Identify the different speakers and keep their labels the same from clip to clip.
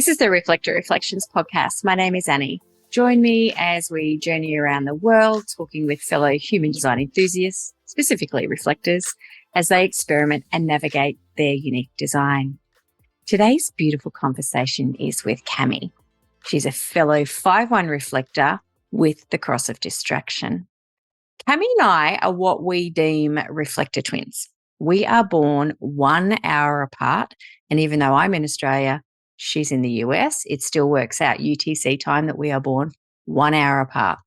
Speaker 1: This is the Reflector Reflections podcast. My name is Annie. Join me as we journey around the world talking with fellow human design enthusiasts, specifically reflectors, as they experiment and navigate their unique design. Today's beautiful conversation is with Cammie. She's a fellow 5-1 reflector with the cross of distraction. Cammie and I are what we deem reflector twins. We are born 1 hour apart, and even though I'm in Australia, she's in the US, it still works out UTC time that we are born 1 hour apart.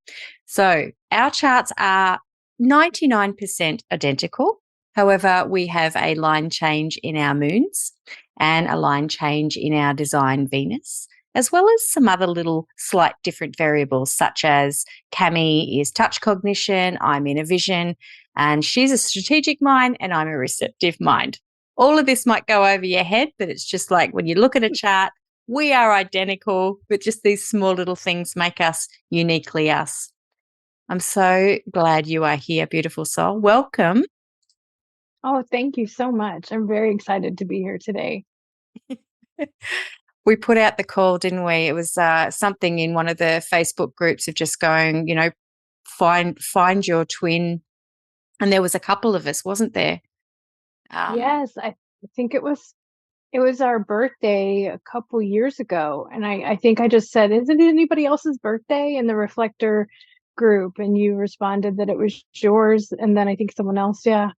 Speaker 1: So our charts are 99% identical. However, we have a line change in our moons and a line change in our design Venus, as well as some other little slight different variables, such as Cammie is Touch Cognition, I'm Inner Vision, and she's a strategic mind and I'm a receptive mind. All of this might go over your head, but it's just like when you look at a chart, we are identical, but just these small little things make us uniquely us. I'm so glad you are here, beautiful soul. Welcome.
Speaker 2: Oh, thank you so much. I'm very excited to be here today.
Speaker 1: We put out the call, didn't we? It was something in one of the Facebook groups of just going, find your twin. And there was a couple of us, wasn't there?
Speaker 2: Yes, I think it was our birthday a couple years ago. And I think I just said, is it anybody else's birthday in the Reflector group? And you responded that it was yours. And then I think someone else, yeah.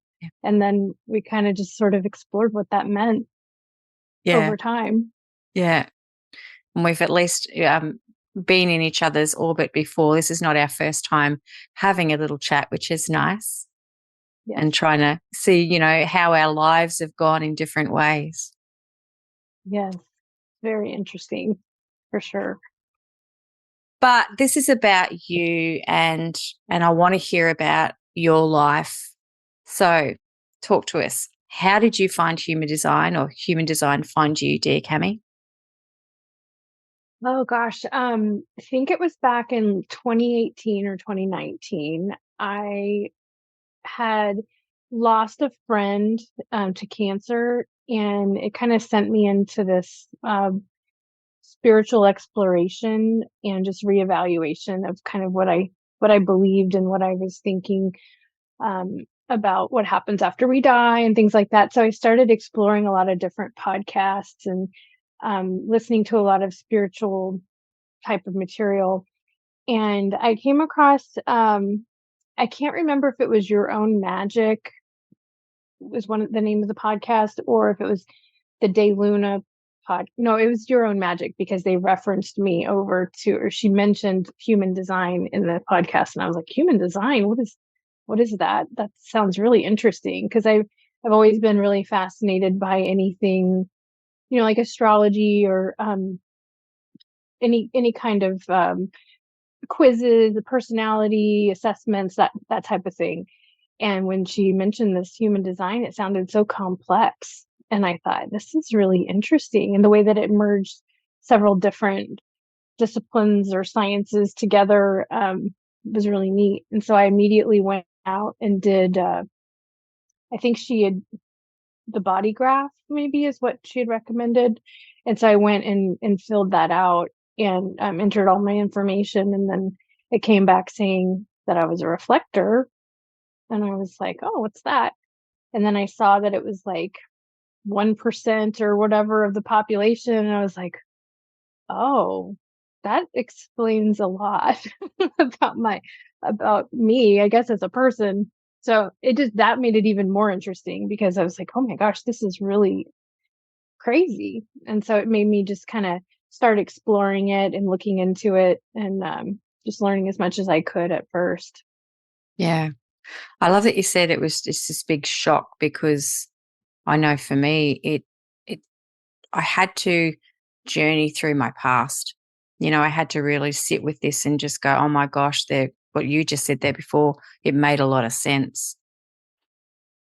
Speaker 2: And then we kind of just sort of explored what that meant over time.
Speaker 1: Yeah. And we've at least been in each other's orbit before. This is not our first time having a little chat, which is nice. Yes. And trying to see, how our lives have gone in different ways.
Speaker 2: Yes. Very interesting, for sure.
Speaker 1: But this is about you and I want to hear about your life. So talk to us. How did you find human design, or human design find you, dear Cammie?
Speaker 2: Oh gosh, I think it was back in 2018 or 2019. I had lost a friend to cancer, and it kind of sent me into this spiritual exploration and just reevaluation of kind of what I believed and what I was thinking about what happens after we die and things like that. So I started exploring a lot of different podcasts and listening to a lot of spiritual type of material. And I came across, I can't remember if it was Your Own Magic was the name of the podcast, or if it was the De Luna no, it was Your Own Magic, because they referenced me over to, or she mentioned human design in the podcast. And I was like, human design? What is that? That sounds really interesting. Cause I've always been really fascinated by anything, like astrology or, any kind of, quizzes, personality assessments, that type of thing. And when she mentioned this human design, it sounded so complex. And I thought, this is really interesting. And the way that it merged several different disciplines or sciences together was really neat. And so I immediately went out and did, I think she had, the body graph maybe is what she had recommended. And so I went and filled that out and entered all my information. And then it came back saying that I was a reflector. And I was like, oh, what's that? And then I saw that it was like 1% or whatever of the population. And I was like, oh, that explains a lot about me, I guess, as a person. So that made it even more interesting, because I was like, oh my gosh, this is really crazy. And so it made me just kind of start exploring it and looking into it, and just learning as much as I could at first.
Speaker 1: Yeah. I love that you said it was just this big shock, because I know for me, I had to journey through my past. I had to really sit with this and just go, oh my gosh, what you just said there before, it made a lot of sense.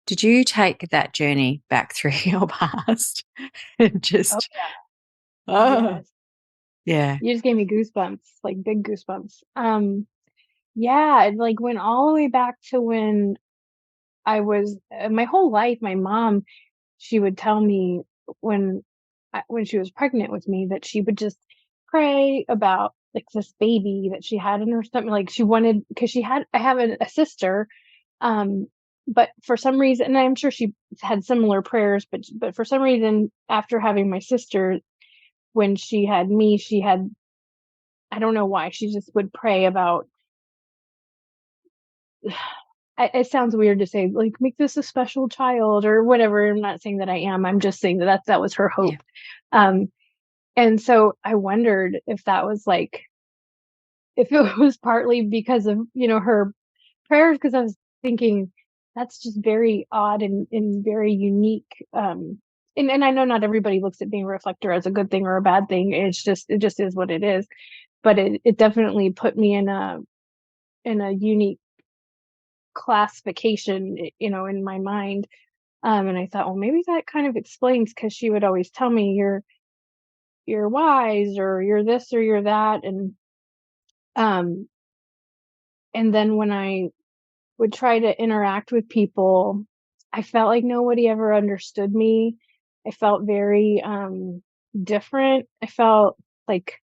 Speaker 1: Did you take that journey back through your past? Just,
Speaker 2: yes.
Speaker 1: Yeah.
Speaker 2: You just gave me goosebumps, like big goosebumps. Yeah, it like went all the way back to when I was, my whole life, my mom, she would tell me when when she was pregnant with me, that she would just pray about like this baby that she had in her stomach. Like she wanted, because I have a sister, um, but for some reason, and I'm sure she had similar prayers, but for some reason, after having my sister, when she had me, she had, I don't know why, she just would pray about. It sounds weird to say, like, make this a special child or whatever. I'm not saying that I am. I'm just saying that was her
Speaker 1: Yeah.
Speaker 2: hope. Um, and so I wondered if that was like, if it was partly because of, her prayers, because I was thinking that's just very odd and very unique. And I know not everybody looks at being a reflector as a good thing or a bad thing. It just is what it is. But it definitely put me in a unique classification, in my mind. And I thought, well, maybe that kind of explains, because she would always tell me, you're wise, or you're this, or you're that. Um and then when I would try to interact with people, I felt like nobody ever understood me. I felt very different. I felt like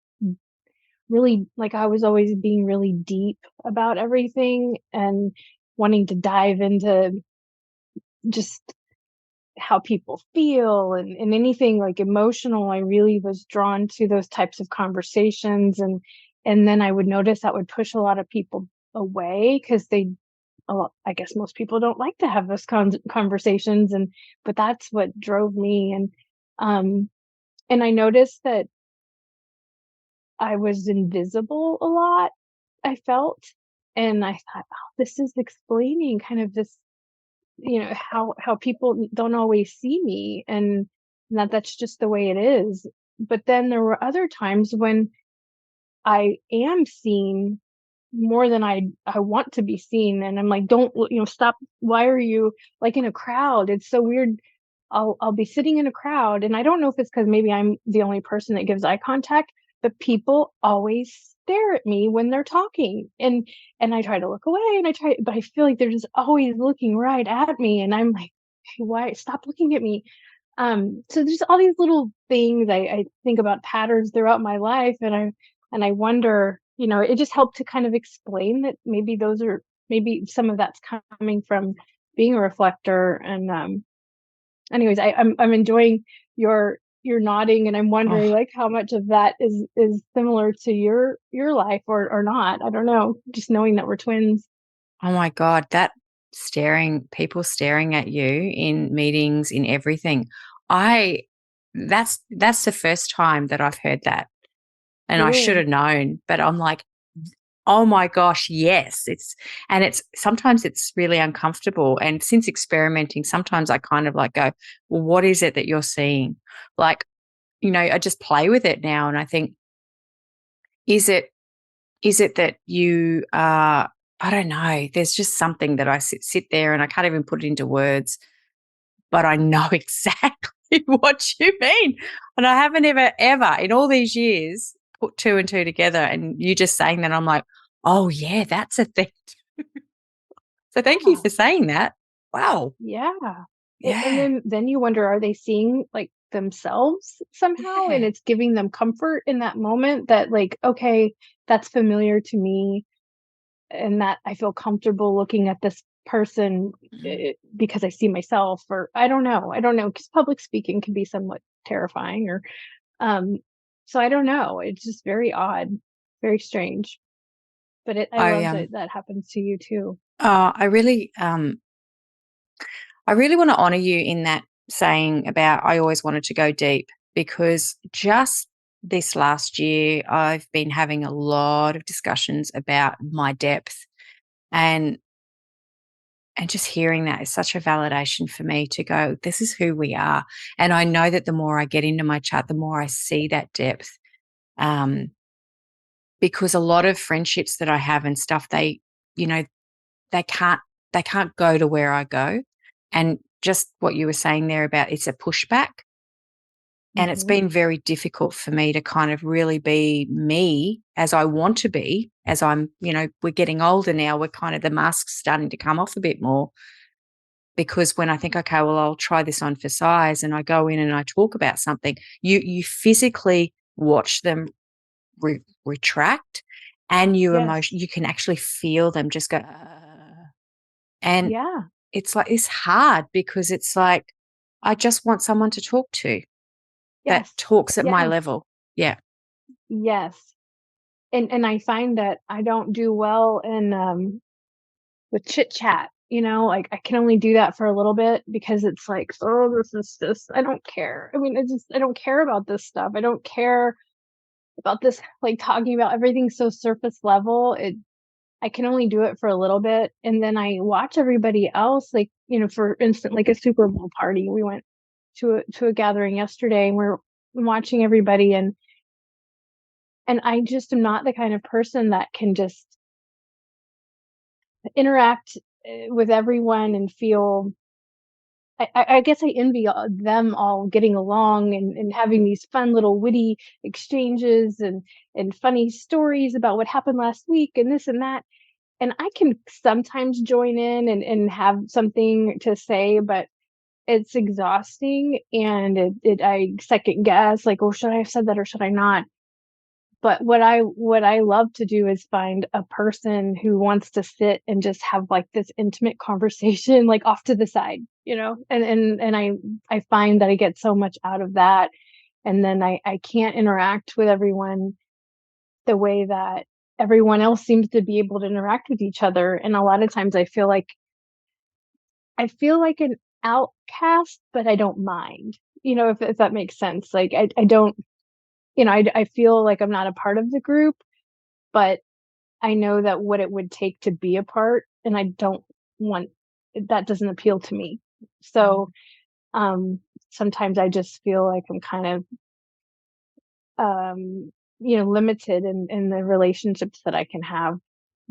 Speaker 2: really like I was always being really deep about everything and wanting to dive into just how people feel, and anything like emotional. I really was drawn to those types of conversations, and then I would notice that would push a lot of people away, because I guess most people don't like to have those conversations, but that's what drove me. And I noticed that I was invisible a lot, I felt, and I thought, oh, this is explaining kind of this, how people don't always see me, and that's just the way it is. But then there were other times when I am seen more than I want to be seen, and I'm like, don't, stop. Why are you, like, in a crowd? It's so weird. I'll be sitting in a crowd, and I don't know if it's because maybe I'm the only person that gives eye contact, but people always stare at me when they're talking, and I try to look away, but I feel like they're just always looking right at me, and I'm like, "Hey, why, stop looking at me." So there's all these little things I think about, patterns throughout my life, and I wonder, it just helped to kind of explain that maybe some of that's coming from being a reflector. And anyways, I'm enjoying your nodding, and I'm wondering,
Speaker 1: Oh,
Speaker 2: like, how much of that is similar to your life, or not. I don't know. Just knowing that we're twins.
Speaker 1: oh my God, that people staring at you in meetings, in everything. I that's the first time that I've heard that. And I should
Speaker 2: Really?
Speaker 1: have known, but I'm like, oh my gosh, yes. It's sometimes it's really uncomfortable. And since experimenting, sometimes I kind of like go, well, what is it that you're seeing? Like, I just play with it now. And I think, is it that you are, I don't know, there's just something that I sit there and I can't even put it into words, but I know exactly what you mean. And I haven't ever in all these years put two and two together. And you just saying that, I'm like, oh yeah, that's a thing. So thank you
Speaker 2: Yeah.
Speaker 1: for saying that. Wow.
Speaker 2: Yeah. And
Speaker 1: Yeah.
Speaker 2: then you wonder, are they seeing, like, themselves somehow, and
Speaker 1: Yeah.
Speaker 2: it's giving them comfort in that moment, that, like, okay, that's familiar to me, and that I feel comfortable looking at this person,
Speaker 1: Mm.
Speaker 2: because I see myself, or I don't know, because public speaking can be somewhat terrifying, or um so I don't know. It's just very odd, very strange. But I
Speaker 1: I
Speaker 2: love that that happens to you too.
Speaker 1: uh, I really I really want to honor you in that saying about I always wanted to go deep, because just this last year I've been having a lot of discussions about my depth, and just hearing that is such a validation for me to go, this is who we are. And I know that the more I get into my chart, the more I see that depth. Um, because a lot of friendships that I have and stuff, you know, they can't they can't go to where I go. And just what you were saying there about it's a pushback. And it's
Speaker 2: Mhm.
Speaker 1: been very difficult for me to kind of really be me as I want to be, as we're getting older now, we're kind of, the mask's starting to come off a bit more. because when I think, okay, well, I'll try this on for size, and I go in and I talk about something, you physically watch them retract, and
Speaker 2: Yes.
Speaker 1: you can actually feel them just go, and
Speaker 2: Yeah.
Speaker 1: it's like, it's hard because it's like, I just want someone to talk to that
Speaker 2: Yes.
Speaker 1: talks at my
Speaker 2: Yeah.
Speaker 1: level. Yeah.
Speaker 2: Yes. And I find that I don't do well in, with chit chat, like I can only do that for a little bit because it's like, oh, this is just, I don't care. I mean, I don't care about this stuff. I don't care about this, like talking about everything so surface level. I can only do it for a little bit. And then I watch everybody else, like, for instance, like a Super Bowl party. We went to a gathering yesterday and we're watching everybody, and I just am not the kind of person that can just interact with everyone and feel. I guess I envy them all getting along and having these fun little witty exchanges and funny stories about what happened last week and this and that. And I can sometimes join in and have something to say, but it's exhausting, and I second guess, like, oh, should I have said that or should I not? But what I love to do is find a person who wants to sit and just have, like, this intimate conversation, like, off to the side, and I find that I get so much out of that, and then I can't interact with everyone the way that everyone else seems to be able to interact with each other, and a lot of times I feel like an outcast, but I don't mind, if that makes sense. Like, I don't, I feel like I'm not a part of the group, but I know that what it would take to be a part, and I don't want that doesn't appeal to me. So, um, sometimes I just feel like I'm kind of, limited in the relationships that I can have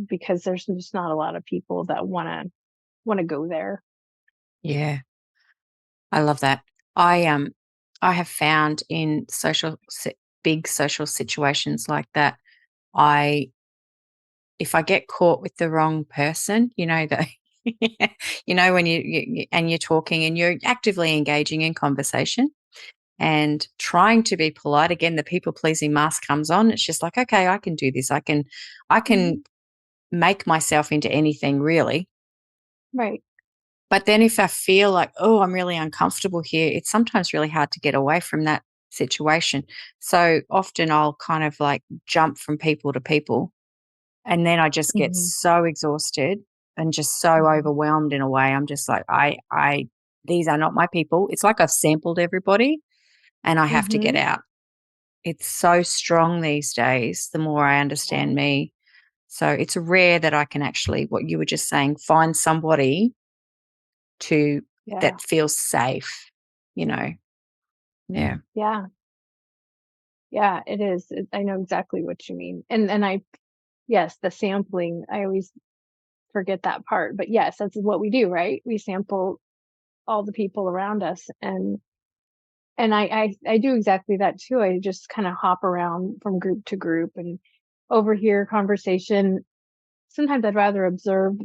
Speaker 2: because there's just not a lot of people that wanna go there.
Speaker 1: Yeah. I love that. I have found in big social situations like that, I if I get caught with the wrong person, that when and you're talking and you're actively engaging in conversation and trying to be polite, again, the people pleasing mask comes on. It's just like, okay, I can do this. I can
Speaker 2: Mhm.
Speaker 1: make myself into anything really.
Speaker 2: Right.
Speaker 1: But then if I feel like, oh, I'm really uncomfortable here, it's sometimes really hard to get away from that situation. So often I'll kind of like jump from people to people, and then I just get
Speaker 2: Mhm.
Speaker 1: so exhausted and just so
Speaker 2: Mhm.
Speaker 1: overwhelmed in a way. I'm just like, these are not my people. It's like I've sampled everybody and I have to get
Speaker 2: Mhm.
Speaker 1: out. It's so strong these days, the more I
Speaker 2: Yeah.
Speaker 1: understand me. So it's rare that I can actually, what you were just saying, find somebody to
Speaker 2: Yeah.
Speaker 1: that feels safe, you know? Yeah.
Speaker 2: Yeah. Yeah, it is. I know exactly what you mean. And yes, the sampling, I always forget that part. But yes, that's what we do, right? We sample all the people around us, and I do exactly that too. I just kind of hop around from group to group and overhear conversation. Sometimes I'd rather observe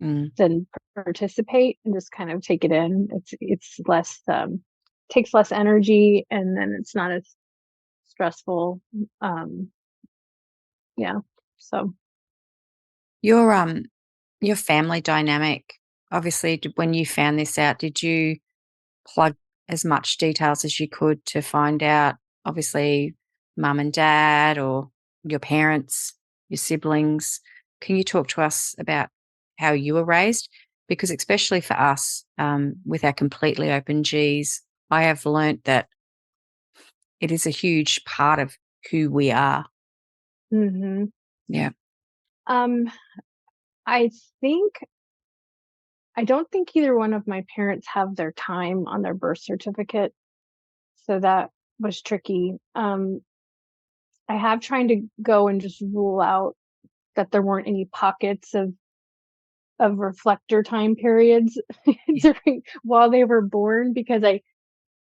Speaker 1: Mm.
Speaker 2: than participate and just kind of take it in. It's less takes less energy, and then it's not as stressful. Um yeah. So
Speaker 1: Your, your family dynamic, obviously, when you found this out, did you plug as much details as you could to find out, obviously, mum and dad or your parents, your siblings? Can you talk to us about how you were raised? Because especially for us, with our completely open Gs, I have learnt that it is a huge part of who we are.
Speaker 2: mhm.
Speaker 1: Yeah.
Speaker 2: Um, I think I don't think either one of my parents have their time on their birth certificate, so that was tricky. I have trying to go and just rule out that there weren't any pockets of reflector time periods
Speaker 1: Yeah.
Speaker 2: during while they were born because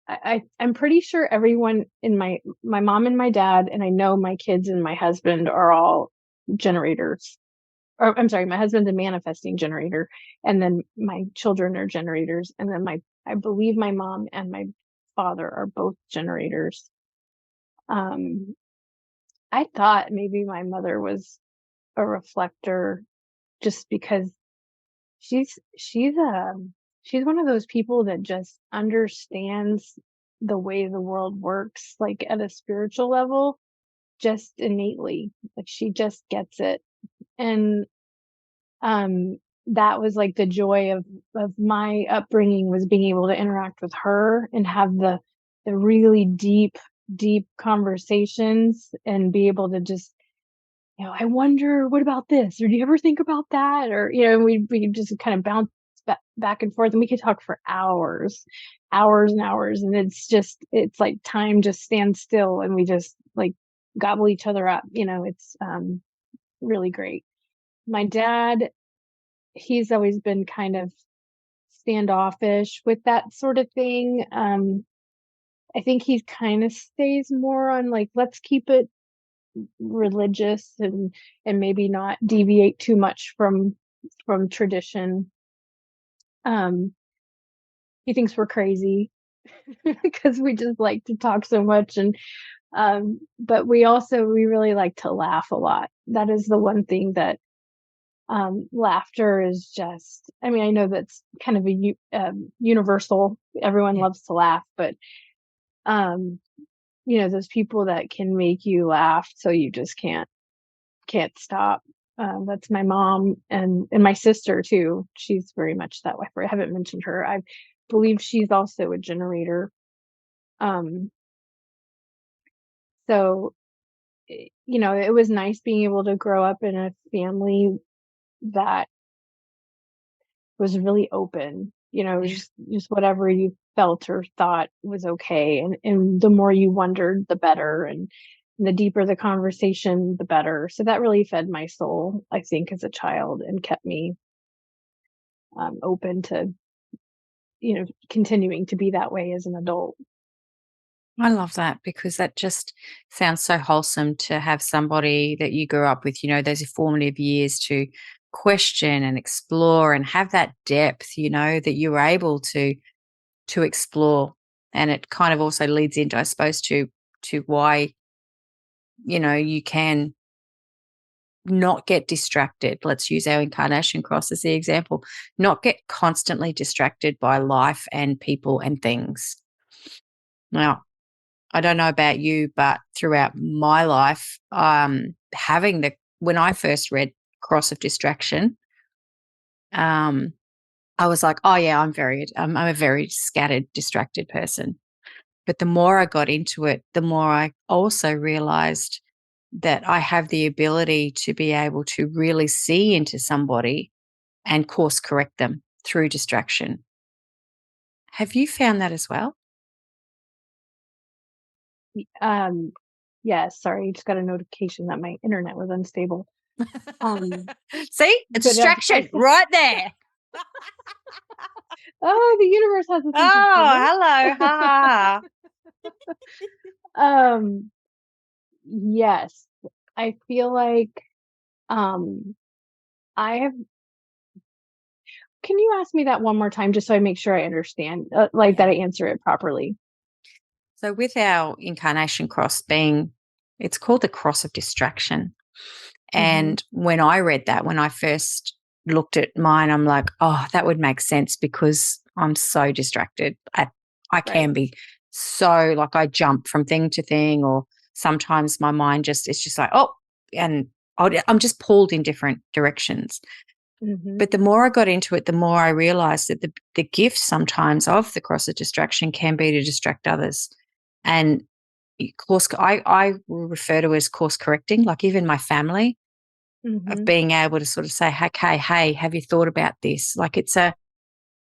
Speaker 2: I'm pretty sure everyone in my mom and my dad, and I know my kids and my husband are all generators. or I'm sorry, my husband's a manifesting generator, and then my children are generators, and then I believe my mom and my father are both generators. Um, I thought maybe my mother was a reflector just because she's one of those people that just understands the way the world works, like at a spiritual level, just innately. Like she just gets it. And um that was like the joy of my upbringing, was being able to interact with her and have the really deep conversations and be able to just, I wonder, what about this? Or do you ever think about that? Or, we just kind of bounce back and forth, and we could talk for hours and hours. And it's like time just stands still, and we just like gobble each other up. It's really great. My dad, he's always been kind of standoffish with that sort of thing. I think he kind of stays more on like, let's keep it religious and maybe not deviate too much from tradition. He thinks we're crazy because we just like to talk so much, and but we really like to laugh a lot. That is the one thing that laughter is just, I mean, I know that's kind of universal. Everyone loves to laugh, but um those people that can make you laugh so you just can't stop. That's my mom and my sister too. She's very much that way. I haven't mentioned her. I believe she's also a generator. Um, so, it was nice being able to grow up in a family that was really open. Just whatever you felt or thought was okay. And the more you wondered, the better. And the deeper the conversation, the better. So that really fed my soul, I think, as a child, and kept me open to, continuing to be that way as an adult.
Speaker 1: I love that because that just sounds so wholesome to have somebody that you grew up with, those formative years to question and explore and have that depth, that you were able to explore. And it kind of also leads into, I suppose, to why, you can not get distracted. Let's use our incarnation cross as the example. Not get constantly distracted by life and people and things. Now, I don't know about you, but throughout my life, when I first read Cross of Distraction, um, I was like, oh yeah, I'm a very scattered, distracted person. But the more I got into it, the more I also realized that I have the ability to be able to really see into somebody and course correct them through distraction. Have you found that as well?
Speaker 2: Um, yes, sorry, just got a notification that my internet was unstable.
Speaker 1: See, it's
Speaker 2: But
Speaker 1: distraction right there.
Speaker 2: oh, the universe has a sense of humor.
Speaker 1: Oh, hello. Ha.
Speaker 2: Um, yes, I feel like um, I have. Can you ask me that one more time, just so I make sure I understand, like
Speaker 1: Yeah.
Speaker 2: that I answer it properly?
Speaker 1: So with our incarnation cross it's called the cross of distraction.
Speaker 2: Mm-hmm.
Speaker 1: And when I read that, when I first looked at mine, I'm like, oh, that would make sense because I'm so distracted. I
Speaker 2: Right.
Speaker 1: can be so like I jump from thing to thing, or sometimes my mind it's just like, oh, and I'm just pulled in different directions.
Speaker 2: Mm-hmm.
Speaker 1: But the more I got into it, the more I realized that the gift sometimes of the cross of distraction can be to distract others. And course, I refer to as course correcting, like even my family, of
Speaker 2: Mm-hmm.
Speaker 1: being able to sort of say, okay, hey, have you thought about this? Like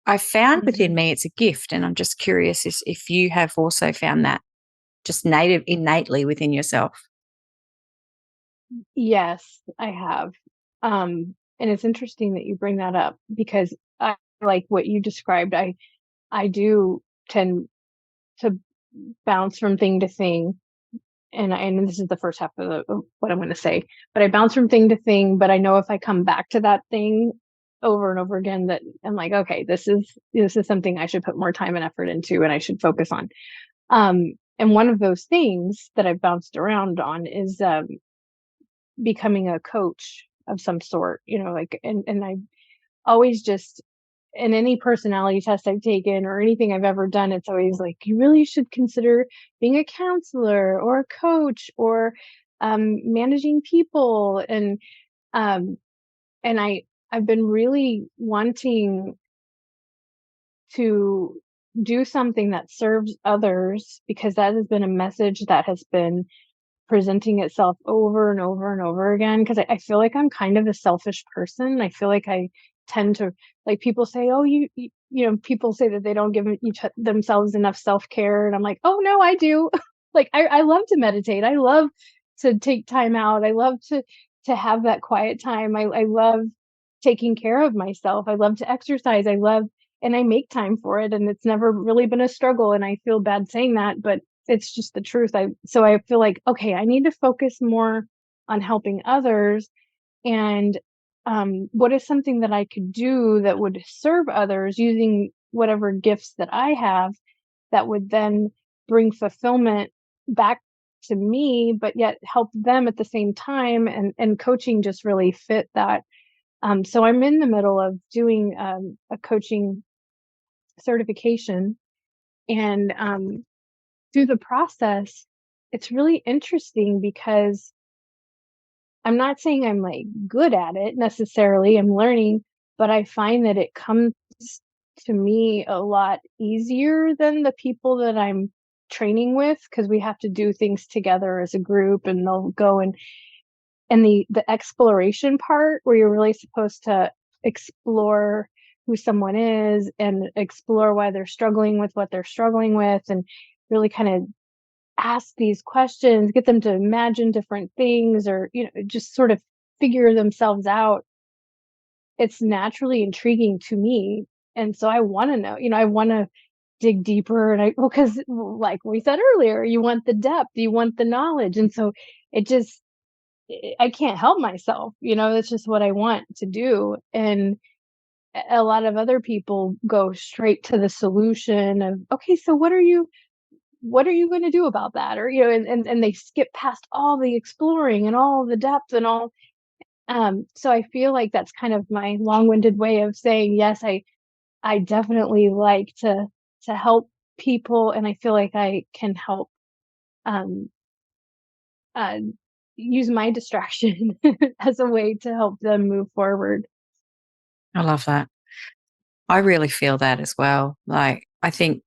Speaker 1: I found
Speaker 2: Mm-hmm.
Speaker 1: within me, it's a gift. And I'm just curious if you have also found that just innately within yourself.
Speaker 2: Yes, I have. And it's interesting that you bring that up, because I like what you described. I do tend to bounce from thing to thing, and this is the first half of what I'm going to say, but I bounce from thing to thing, but I know if I come back to that thing over and over again, that I'm like, okay, this is something I should put more time and effort into, and I should focus on. And one of those things that I've bounced around on is becoming a coach of some sort, like, and I always just, in any personality test I've taken or anything I've ever done, it's always like, you really should consider being a counselor or a coach or managing people. Um, and I've been really wanting to do something that serves others, because that has been a message that has been presenting itself over and over and over again. Because I feel like I'm kind of a selfish person. I feel like I tend to, like, people say, oh, people say that they don't give themselves enough self-care. And I'm like, oh no, I do. Like, I love to meditate. I love to take time out. I love to have that quiet time. I love taking care of myself. I love to exercise. And I make time for it. And it's never really been a struggle. And I feel bad saying that, but it's just the truth. So I feel like, okay, I need to focus more on helping others. And what is something that I could do that would serve others using whatever gifts that I have, that would then bring fulfillment back to me, but yet help them at the same time. And coaching just really fit that. So I'm in the middle of doing a coaching certification, and through the process, it's really interesting because I'm not saying I'm like good at it necessarily. I'm learning, but I find that it comes to me a lot easier than the people that I'm training with, because we have to do things together as a group, and they'll go and the exploration part, where you're really supposed to explore who someone is and explore why they're struggling with what they're struggling with, and really kind of ask these questions, get them to imagine different things, or just sort of figure themselves out. It's naturally intriguing to me, and so I want to know, I want to dig deeper. And because, like we said earlier, you want the depth, you want the knowledge, and so it just, I can't help myself, it's just what I want to do. And a lot of other people go straight to the solution of, okay, so what are you going to do about that? Or, and they skip past all the exploring and all the depth and all. So I feel like that's kind of my long-winded way of saying, yes, I definitely like to help people. And I feel like I can help, um, uh, use my distraction as a way to help them move forward.
Speaker 1: I love that. I really feel that as well. Like, I think,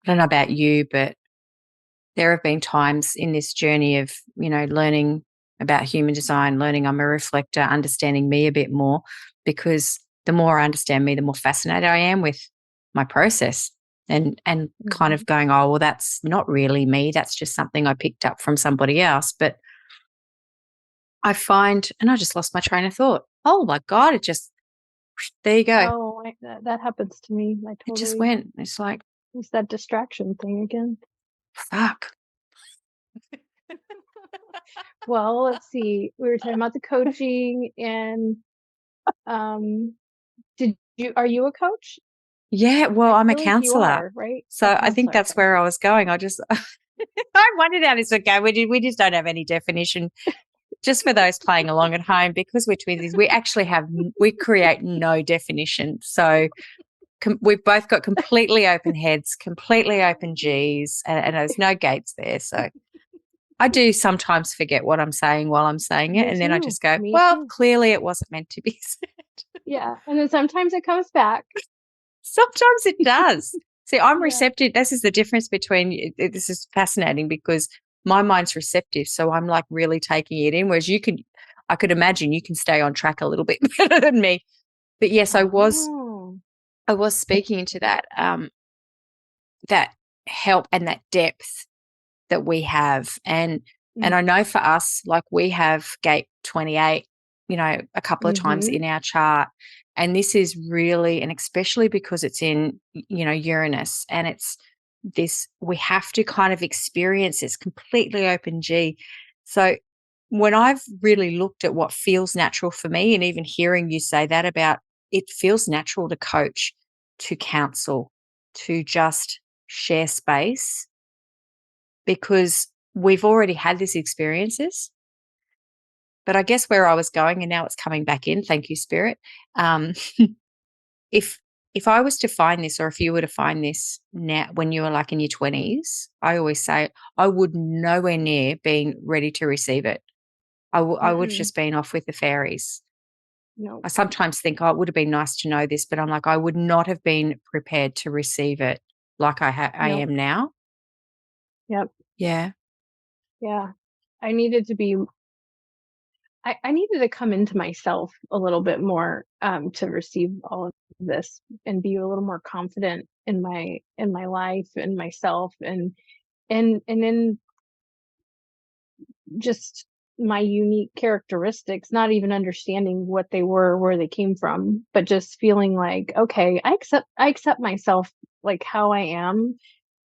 Speaker 1: I don't know about you, but there have been times in this journey of, learning about human design, learning I'm a reflector, understanding me a bit more, because the more I understand me, the more fascinated I am with my process, and kind of going, oh, well, that's not really me. That's just something I picked up from somebody else. But I find, and I just lost my train of thought. Oh my God, there you go.
Speaker 2: Oh, that happens to me.
Speaker 1: It just went. It's like,
Speaker 2: it's that distraction thing again.
Speaker 1: fuck.
Speaker 2: Well, let's see. We were talking about the coaching, and are you a coach?
Speaker 1: Yeah, well, I'm a
Speaker 2: feel like you
Speaker 1: counselor,
Speaker 2: are, right?
Speaker 1: so
Speaker 2: A
Speaker 1: I think
Speaker 2: counselor,
Speaker 1: that's
Speaker 2: okay.
Speaker 1: where I was going. I just, I wondered how this would go. We just don't have any definition. Just for those playing along at home, because we're twinsies, we create no definition. So we've both got completely open heads, completely open G's, and there's no gates there. So I do sometimes forget what I'm saying while I'm saying it,
Speaker 2: Me
Speaker 1: and then I
Speaker 2: too.
Speaker 1: just go,
Speaker 2: Me
Speaker 1: well,
Speaker 2: too.
Speaker 1: clearly it wasn't meant to be said.
Speaker 2: Yeah, and then sometimes it comes back.
Speaker 1: Sometimes it does. See, I'm
Speaker 2: Yeah.
Speaker 1: receptive. This is the difference between, this is fascinating, because my mind's receptive. So I'm like really taking it in, whereas I could imagine you can stay on track a little bit better than me. But yes, I was speaking into that help and that depth that we have. And I know for us, like, we have gate 28, a couple of times in our chart. And this is really, and especially because it's in, Uranus, and it's we have to kind of experience this completely open G. So when I've really looked at what feels natural for me, and even hearing you say that about it feels natural to coach, to counsel, to just share space, because we've already had these experiences. But I guess where I was going, and now it's coming back in, thank you, Spirit. Um, if if I was to find this, or if you were to find this now when you were like in your 20s, I always say I would nowhere near being ready to receive it. I would have
Speaker 2: Mm-mm.
Speaker 1: just been off with the fairies.
Speaker 2: No.
Speaker 1: I sometimes think, oh, it would have been nice to know this, but I'm like, I would not have been prepared to receive it like I
Speaker 2: No.
Speaker 1: am now.
Speaker 2: Yep.
Speaker 1: Yeah.
Speaker 2: Yeah. I needed to be I needed to come into myself a little bit more to receive all of this and be a little more confident in my life and myself and in just my unique characteristics, not even understanding what they were, where they came from, but just feeling like, okay, I accept myself like how I am.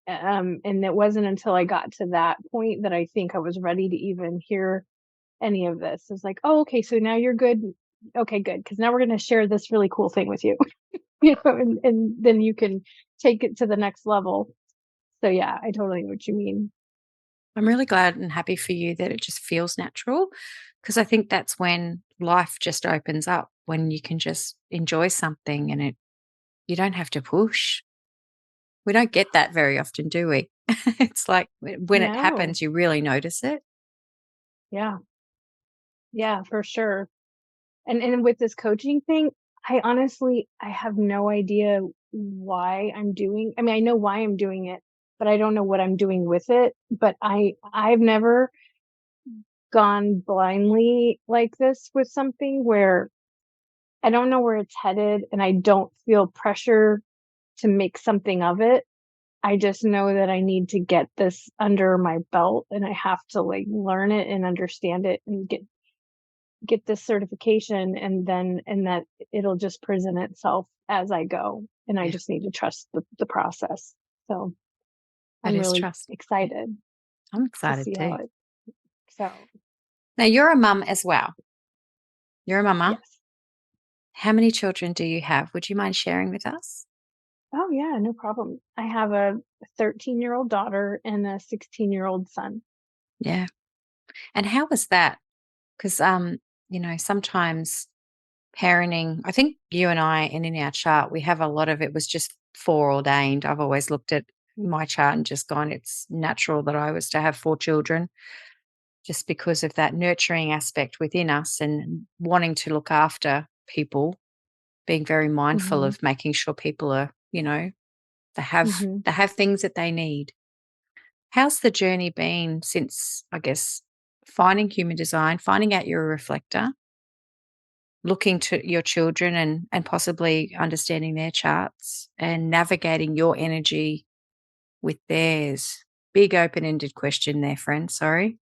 Speaker 2: And it wasn't until I got to that point that I think I was ready to even hear any of this. It's like, oh, okay, so now you're good. Okay, good. Because now we're going to share this really cool thing with you, and then you can take it to the next level. So yeah, I totally know what you mean.
Speaker 1: I'm really glad and happy for you that it just feels natural, because I think that's when life just opens up, when you can just enjoy something and you don't have to push. We don't get that very often, do we? It's like when it
Speaker 2: No,
Speaker 1: happens, you really notice it.
Speaker 2: yeah, yeah, for sure. And with this coaching thing, I have no idea why I'm doing. I mean, I know why I'm doing it, but I don't know what I'm doing with it. But I've never gone blindly like this with something where I don't know where it's headed and I don't feel pressure to make something of it. I just know that I need to get this under my belt and I have to like learn it and understand it and get this certification and that it'll just present itself as I go. And I
Speaker 1: Yeah,
Speaker 2: just need to trust the process. So
Speaker 1: that
Speaker 2: I'm
Speaker 1: is
Speaker 2: really
Speaker 1: trust.
Speaker 2: excited
Speaker 1: I'm
Speaker 2: to
Speaker 1: excited
Speaker 2: see how
Speaker 1: too.
Speaker 2: it so
Speaker 1: Now, you're a mum as well. You're a mama.
Speaker 2: yes.
Speaker 1: How many children do you have? Would you mind sharing with us?
Speaker 2: Oh yeah, no problem. I have a 13-year-old daughter and a 16-year-old son.
Speaker 1: Yeah. And how was that? Because, sometimes parenting, I think you and I, and in our chart, we have a lot of it was just foreordained. I've always looked at my chart and just gone, it's natural that I was to have 4 children, just because of that nurturing aspect within us and wanting to look after people, being very mindful
Speaker 2: Mhm.
Speaker 1: of making sure people are,
Speaker 2: Mhm.
Speaker 1: they have things that they need. How's the journey been since, I guess, finding human design, finding out you're a reflector, looking to your children and possibly understanding their charts and navigating your energy with theirs? Big open-ended question there, friend. Sorry.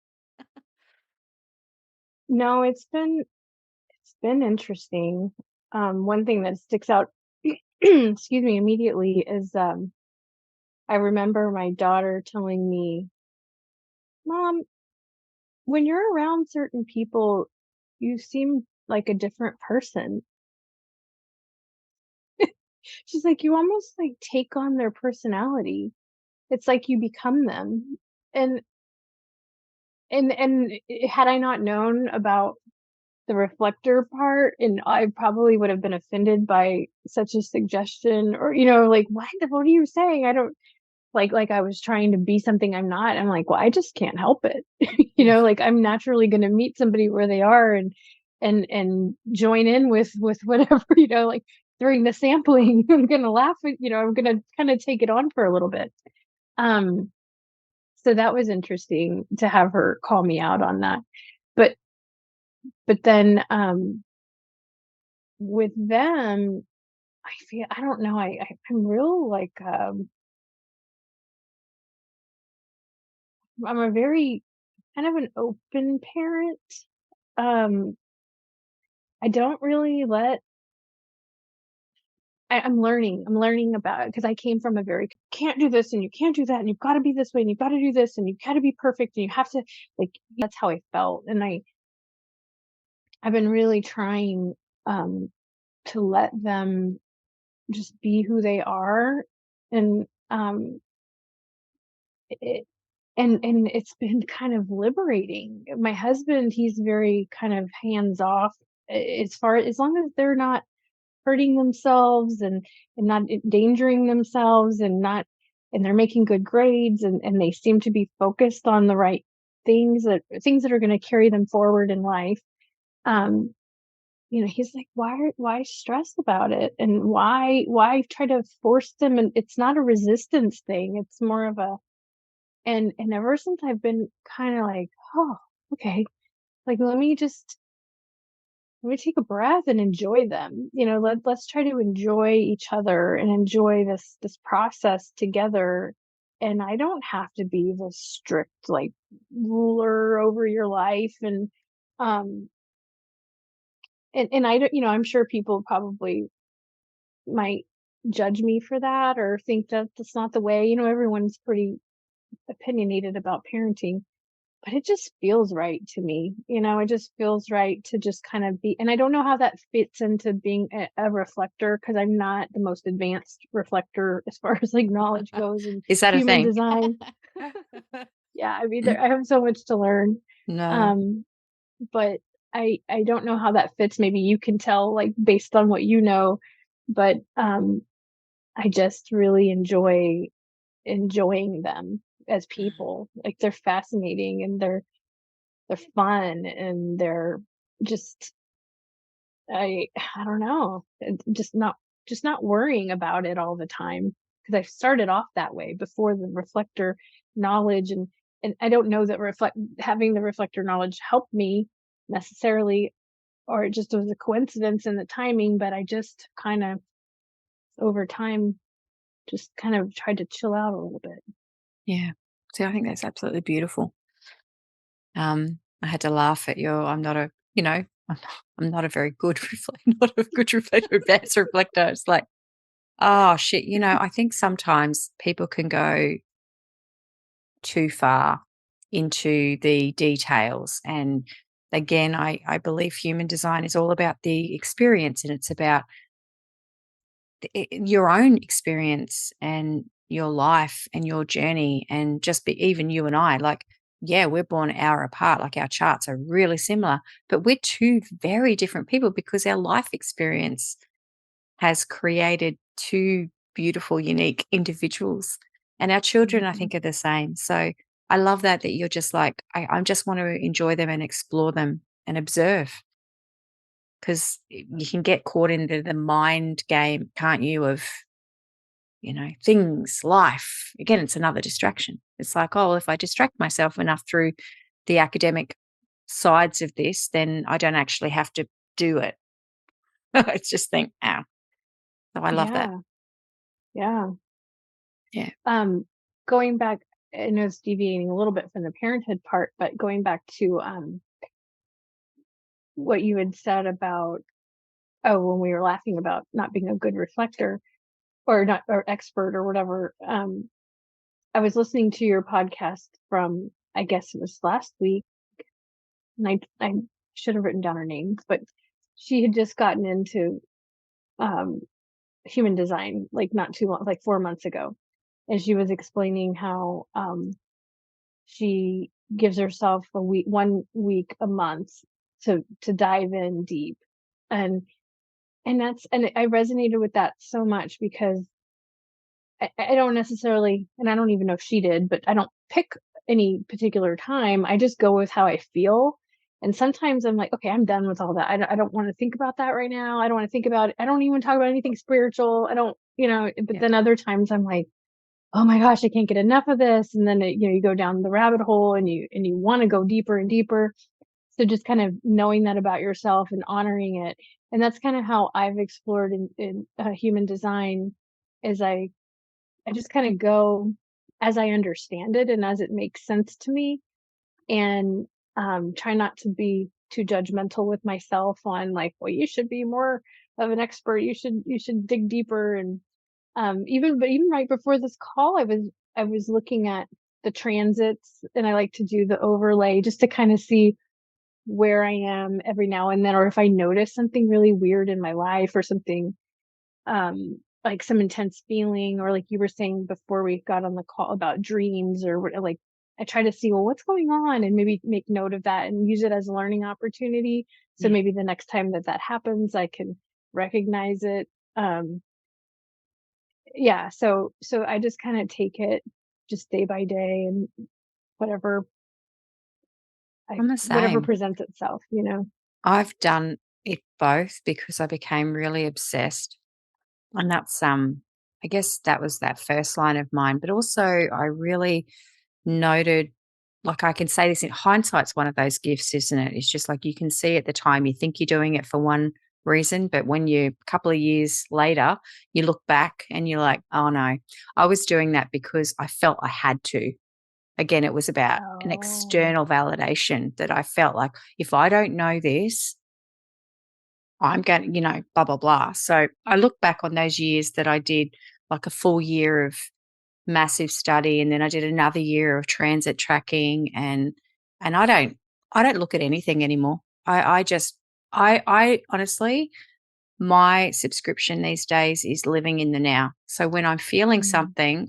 Speaker 2: No, it's been interesting. One thing that sticks out excuse me immediately is I remember my daughter telling me, "Mom, when you're around certain people, you seem like a different person." She's like, "You almost like take on their personality. It's like you become them." And had I not known about the reflector part, and I probably would have been offended by such a suggestion or, like, what are you saying? I don't like I was trying to be something I'm not. I'm like, well, I just can't help it.
Speaker 1: Yeah,
Speaker 2: Like I'm naturally gonna meet somebody where they are and join in with whatever, like during the sampling, I'm gonna laugh at, I'm gonna kind of take it on for a little bit. Um, so that was interesting to have her call me out on that. But then with them, I don't know, I'm real like I'm a very kind of an open parent. Um, I don't really let I'm learning about it because I came from a very can't do this and you can't do that and you've got to be this way and you've got to do this and you've got to be perfect and you have to, like, that's how I felt. And I've been really trying um to let them just be who they are. And it, and it's been kind of liberating. My husband, he's very kind of hands off, as far as long as they're not hurting themselves and not endangering themselves and they're making good grades and they seem to be focused on the right things that are going to carry them forward in life. um he's like, why stress about it, and why try to force them? And it's not a resistance thing, it's more of a, and ever since I've been kind of like, oh, okay, like let me take a breath and enjoy them. Let's try to enjoy each other and enjoy this process together. And I don't have to be the strict, like, ruler over your life. Um and I don't, I'm sure people probably might judge me for that or think that that's not the way. Everyone's pretty opinionated about parenting. But it just feels right to me. It just feels right to just kind of be, and I don't know how that fits into being a reflector, because I'm not the most advanced reflector as far as, like, knowledge goes in
Speaker 1: Is that a
Speaker 2: human
Speaker 1: thing?
Speaker 2: design. Yeah, I mean, I have so much to learn.
Speaker 1: No.
Speaker 2: Um, but I don't know how that fits. Maybe you can tell, like, based on what you know. But I just really enjoying them as people. Like, they're fascinating and they're fun and they're just, I don't know, just not worrying about it all the time, because I started off that way before the reflector knowledge. And I don't know that having the reflector knowledge helped me necessarily, or it just was a coincidence in the timing. But I just kind of, over time, just kind of tried to chill out a little bit.
Speaker 1: Yeah. See, I think that's absolutely beautiful. I had to laugh at your, I'm not a, I'm not a very good not a good reflector, advanced reflector. It's like, oh shit, I think sometimes people can go too far into the details. And again, I believe human design is all about the experience, and it's about your own experience and your life and your journey. And just be even you and I, like, yeah, we're born an hour apart, like our charts are really similar, but we're two very different people because our life experience has created two beautiful, unique individuals. And our children, I
Speaker 2: Mhm.
Speaker 1: think, are the same. So I love that you're just like, I just want to enjoy them and explore them and observe, because you can get caught into the mind game, can't you, of, things, life. Again, it's another distraction. It's like, oh, if I distract myself enough through the academic sides of this, then I don't actually have to do it. It's just think, ow. So I love that.
Speaker 2: Yeah, yeah.
Speaker 1: Yeah.
Speaker 2: Um, Going back, I know it's deviating a little bit from the parenthood part, but going back to what you had said about, oh, when we were laughing about not being a good reflector or not, or expert or whatever. I was listening to your podcast from, I guess it was last week, and I should have written down her name, but she had just gotten into um human design, like, not too long, like 4 months ago. And she was explaining how she gives herself 1 week a month to dive in deep. And and I resonated with that so much, because I don't necessarily, and I don't even know if she did, but I don't pick any particular time. I just go with how I feel. And sometimes I'm like, okay, I'm done with all that. I don't want to think about that right now. I don't want to think about it. I don't even talk about anything spiritual. I don't, but
Speaker 1: Yeah.
Speaker 2: then other times I'm like, oh my gosh, I can't get enough of this. And then you go down the rabbit hole and you want to go deeper and deeper. So just kind of knowing that about yourself and honoring it. And that's kind of how I've explored in human design, is I just kind of go as I understand it and as it makes sense to me. And try not to be too judgmental with myself on, like, well, you should be more of an expert. You should dig deeper. And even right before this call, I was looking at the transits, and I like to do the overlay just to kind of see where I am every now and then, or if I notice something really weird in my life, or something like some intense feeling, or like you were saying before we got on the call about dreams, or like I try to see, well, what's going on, and maybe make note of that and use it as a learning opportunity. So
Speaker 1: Yeah.
Speaker 2: maybe the next time that happens, I can recognize it. Um, yeah, so I just kind of take it just day by day, and whatever
Speaker 1: I'm the
Speaker 2: whatever
Speaker 1: same.
Speaker 2: presents itself, you know.
Speaker 1: I've done it both because I became really obsessed. And that's I guess that was that first line of mine. But also I really noted, like I can say this in hindsight's one of those gifts, isn't it? It's just like you can see at the time you think you're doing it for one reason, but when you a couple of years later, you look back and you're like, oh no, I was doing that because I felt I had to. Again, it was about an
Speaker 2: Oh.
Speaker 1: external validation that I felt like if I don't know this, I'm going, blah, blah, blah. So I look back on those years that I did like a full year of massive study, and then I did another year of transit tracking, and I don't look at anything anymore. I just I honestly, my subscription these days is living in the now. So when I'm feeling
Speaker 2: Mm.
Speaker 1: something,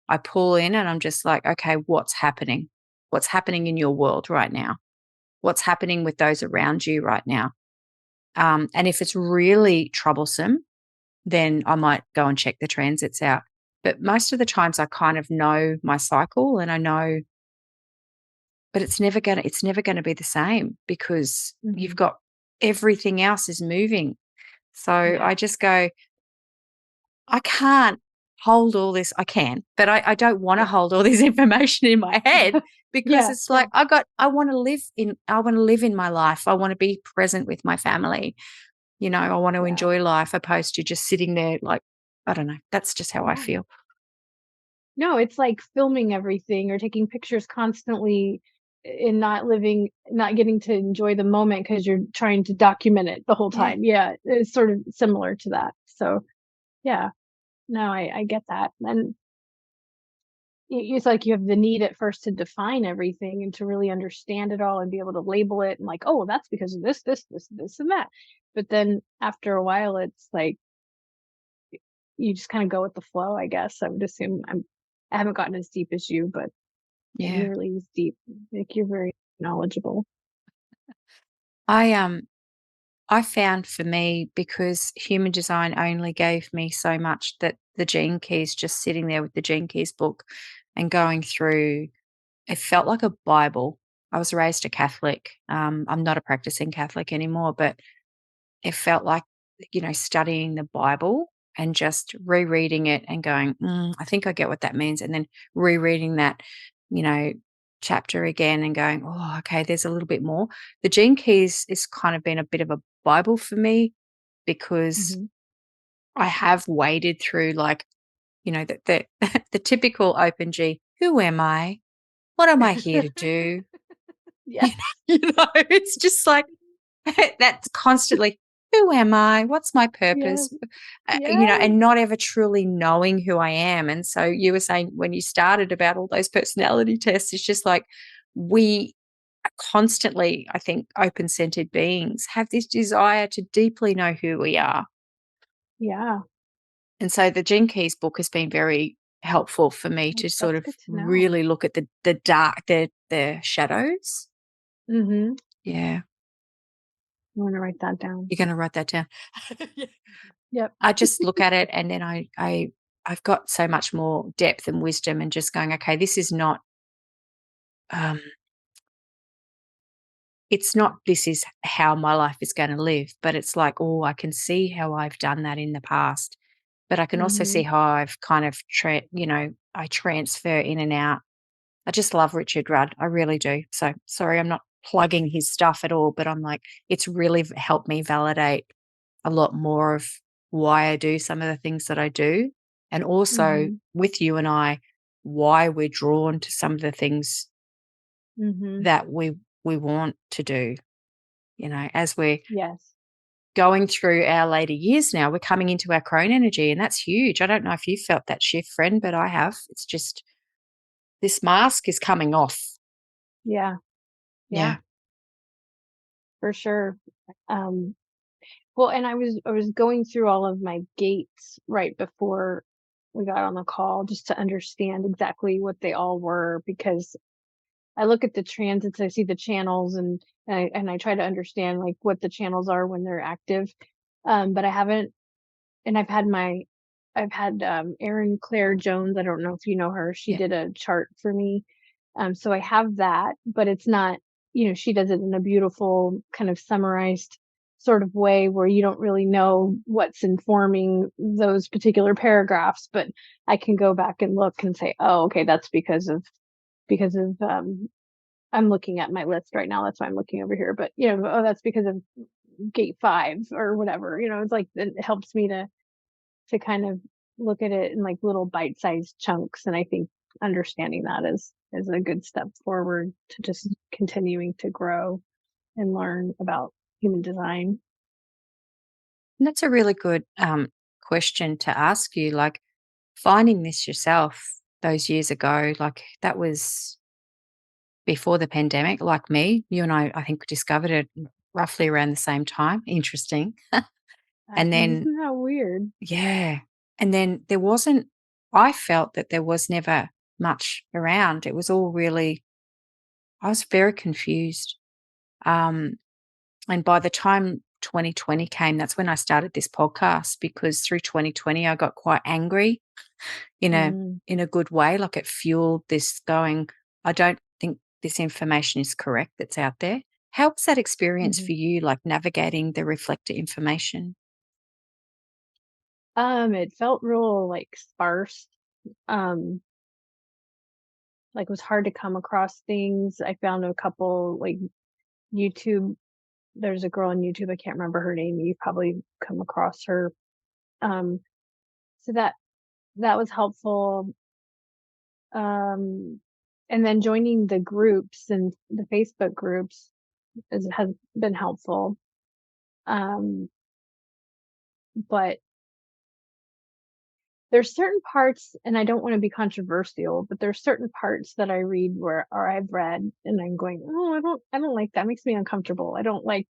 Speaker 1: I pull in and I'm just like, okay, what's happening? What's happening in your world right now? What's happening with those around you right now? And if it's really troublesome, then I might go and check the transits out. But most of the times I kind of know my cycle and I know, but it's never gonna be the same because you've
Speaker 2: Mhm.
Speaker 1: got everything else is moving. So
Speaker 2: Yeah.
Speaker 1: I just go, I can't hold all this. I can, but I don't want to
Speaker 2: Yeah.
Speaker 1: hold all this information in my head because
Speaker 2: Yeah.
Speaker 1: it's
Speaker 2: Yeah.
Speaker 1: like I want to live in my life. I want to be present with my family. I want to
Speaker 2: Yeah.
Speaker 1: enjoy life opposed to just sitting there like, I don't know. That's just how I
Speaker 2: Yeah.
Speaker 1: feel.
Speaker 2: No, it's like filming everything or taking pictures constantly, and not getting to enjoy the moment because you're trying to document it the whole
Speaker 1: Yeah.
Speaker 2: time. Yeah, it's sort of similar to that. So, yeah, no, I get that. And it's like you have the need at first to define everything and to really understand it all and be able to label it, and like, oh, well, that's because of this, and that. But then after a while, it's like you just kind of go with the flow, I guess. I would assume I haven't gotten as deep as you, but
Speaker 1: Yeah.
Speaker 2: nearly as deep. Like, you're very knowledgeable.
Speaker 1: I I found for me because human design only gave me so much that the gene keys, just sitting there with the gene keys book and going through, it felt like a Bible. I was raised a Catholic. I'm not a practicing Catholic anymore, but it felt like, studying the Bible and just rereading it and going, I think I get what that means. And then rereading that, you know, chapter again and going, oh, okay, there's a little bit more. The Gene Keys is kind of been a bit of a Bible for me because
Speaker 2: Hmm.
Speaker 1: I have waded through like, the the typical open G, who am I? What am I here to do?
Speaker 2: Yeah.
Speaker 1: It's just like that's constantly, "Who am I? What's my
Speaker 2: Yes.
Speaker 1: purpose?"
Speaker 2: Yes.
Speaker 1: And not ever truly knowing who I am, and so you were saying when you started about all those personality tests, it's just like we are constantly, I think, open-centered beings have this desire to deeply know who we are,
Speaker 2: Yeah.
Speaker 1: and so the Gene Keys book has been very helpful for me to sort
Speaker 2: That's
Speaker 1: of
Speaker 2: good to know.
Speaker 1: really look at the dark, the shadows.
Speaker 2: Hmm.
Speaker 1: Yeah,
Speaker 2: I want to write that down.
Speaker 1: you're gonna write that down.
Speaker 2: Yep.
Speaker 1: I just look at it and then I've got so much more depth and wisdom and just going, okay, this is not um it's not this is how my life is going to live, but it's like, oh, I can see how I've done that in the past. But I can also
Speaker 2: Hmm.
Speaker 1: see how I've kind of I transfer in and out. I just love Richard Rudd. I really do. So sorry, I'm not plugging his stuff at all, but I'm like, it's really helped me validate a lot more of why I do some of the things that I do. And also
Speaker 2: Hmm.
Speaker 1: with you and I, why we're drawn to some of the things
Speaker 2: Hmm.
Speaker 1: that we want to do, as we're
Speaker 2: Yes.
Speaker 1: going through our later years now, we're coming into our crone energy, and that's huge. I don't know if you felt that shift, friend, but I have. It's just this mask is coming off.
Speaker 2: Yeah.
Speaker 1: Yeah.
Speaker 2: For sure. Well, and I was going through all of my gates right before we got on the call just to understand exactly what they all were, because I look at the transits, I see the channels, and I try to understand like what the channels are when they're active. But I haven't, and I've had Erin Claire Jones. I don't know if you know her. She
Speaker 1: Yeah.
Speaker 2: did a chart for me. So I have that, but it's not, she does it in a beautiful kind of summarized sort of way where you don't really know what's informing those particular paragraphs, but I can go back and look and say, oh, okay, that's because of I'm looking at my list right now. That's why I'm looking over here. But oh, that's because of gate 5 or whatever. It's like it helps me to kind of look at it in like little bite-sized chunks. And I think understanding that is a good step forward to just continuing to grow and learn about human design.
Speaker 1: And that's a really good question to ask you. Like, finding this yourself those years ago, like that was before the pandemic, like me. You and I think, discovered it roughly around the same time. Interesting. And then,
Speaker 2: Isn't that weird?
Speaker 1: yeah. And then I felt that there was never much around. It was all really, I was very confused. Um, and by the time 2020 came, that's when I started this podcast, because through 2020, I got quite angry in a
Speaker 2: Mm,
Speaker 1: in a good way. Like, it fueled this going, I don't think this information is correct that's out there. How was that experience
Speaker 2: mhm.
Speaker 1: for you, like navigating the reflector information?
Speaker 2: It felt real like sparse. Um, like it was hard to come across things. I found a couple like YouTube. There's a girl on YouTube. I can't remember her name. You've probably come across her. Um, so that was helpful. Um, and then joining the groups and the Facebook groups has been helpful. Um, but there's certain parts, and I don't want to be controversial, but there's certain parts that I read or I've read, and I'm going, oh, I don't like that. It makes me uncomfortable. I don't like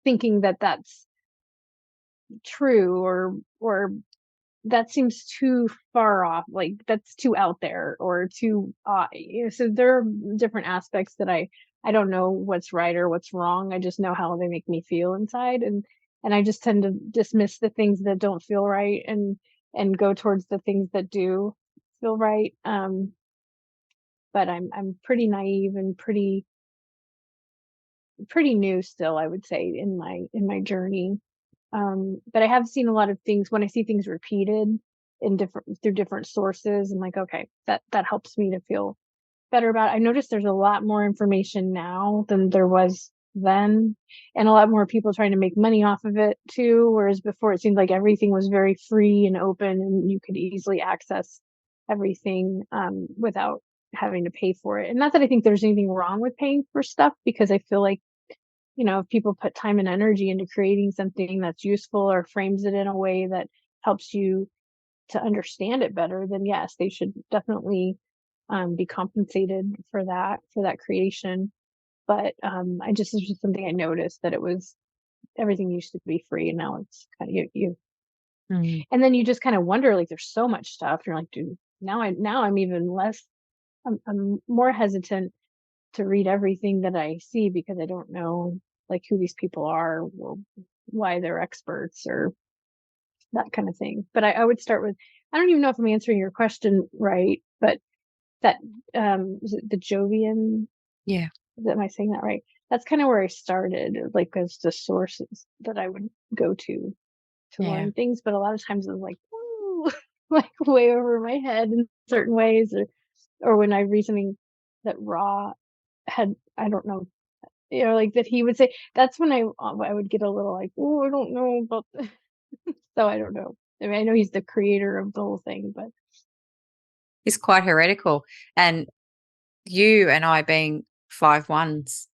Speaker 2: thinking that that's true, or that seems too far off, like that's too out there or too so there are different aspects that I don't know what's right or what's wrong. I just know how they make me feel inside, and I just tend to dismiss the things that don't feel right and go towards the things that do feel right. But I'm pretty naive and pretty new still, I would say, in my journey. But I have seen a lot of things when I see things repeated in different through different sources. I'm like, okay, that helps me to feel better about it. I noticed there's a lot more information now than there was then, and a lot more people trying to make money off of it too. Whereas before it seemed like everything was very free and open and you could easily access everything without having to pay for it. And not that I think there's anything wrong with paying for stuff, because I feel like if people put time and energy into creating something that's useful or frames it in a way that helps you to understand it better, then yes, they should definitely be compensated for that creation. But it's just something I noticed, that it was everything used to be free, and now it's kind of you.
Speaker 1: Mm.
Speaker 2: And then you just kind of wonder, like, there's so much stuff. You're like, dude, now I'm even less. I'm more hesitant to read everything that I see, because I don't know like who these people are or why they're experts or that kind of thing. But I would start with, I don't even know if I'm answering your question right, but that is it the Jovian?
Speaker 1: Yeah.
Speaker 2: Am I saying that right? That's kind of where I started, like as the sources that I would go to
Speaker 1: Yeah.
Speaker 2: learn things. But a lot of times it was like, woo, like way over my head in certain ways, or when I reasoning that Ra had, I don't know, like that he would say, that's when I would get a little like, oh, I don't know about this. So I don't know. I mean, I know he's the creator of the whole thing, but
Speaker 1: It's quite heretical. And you and I, being 5 ones,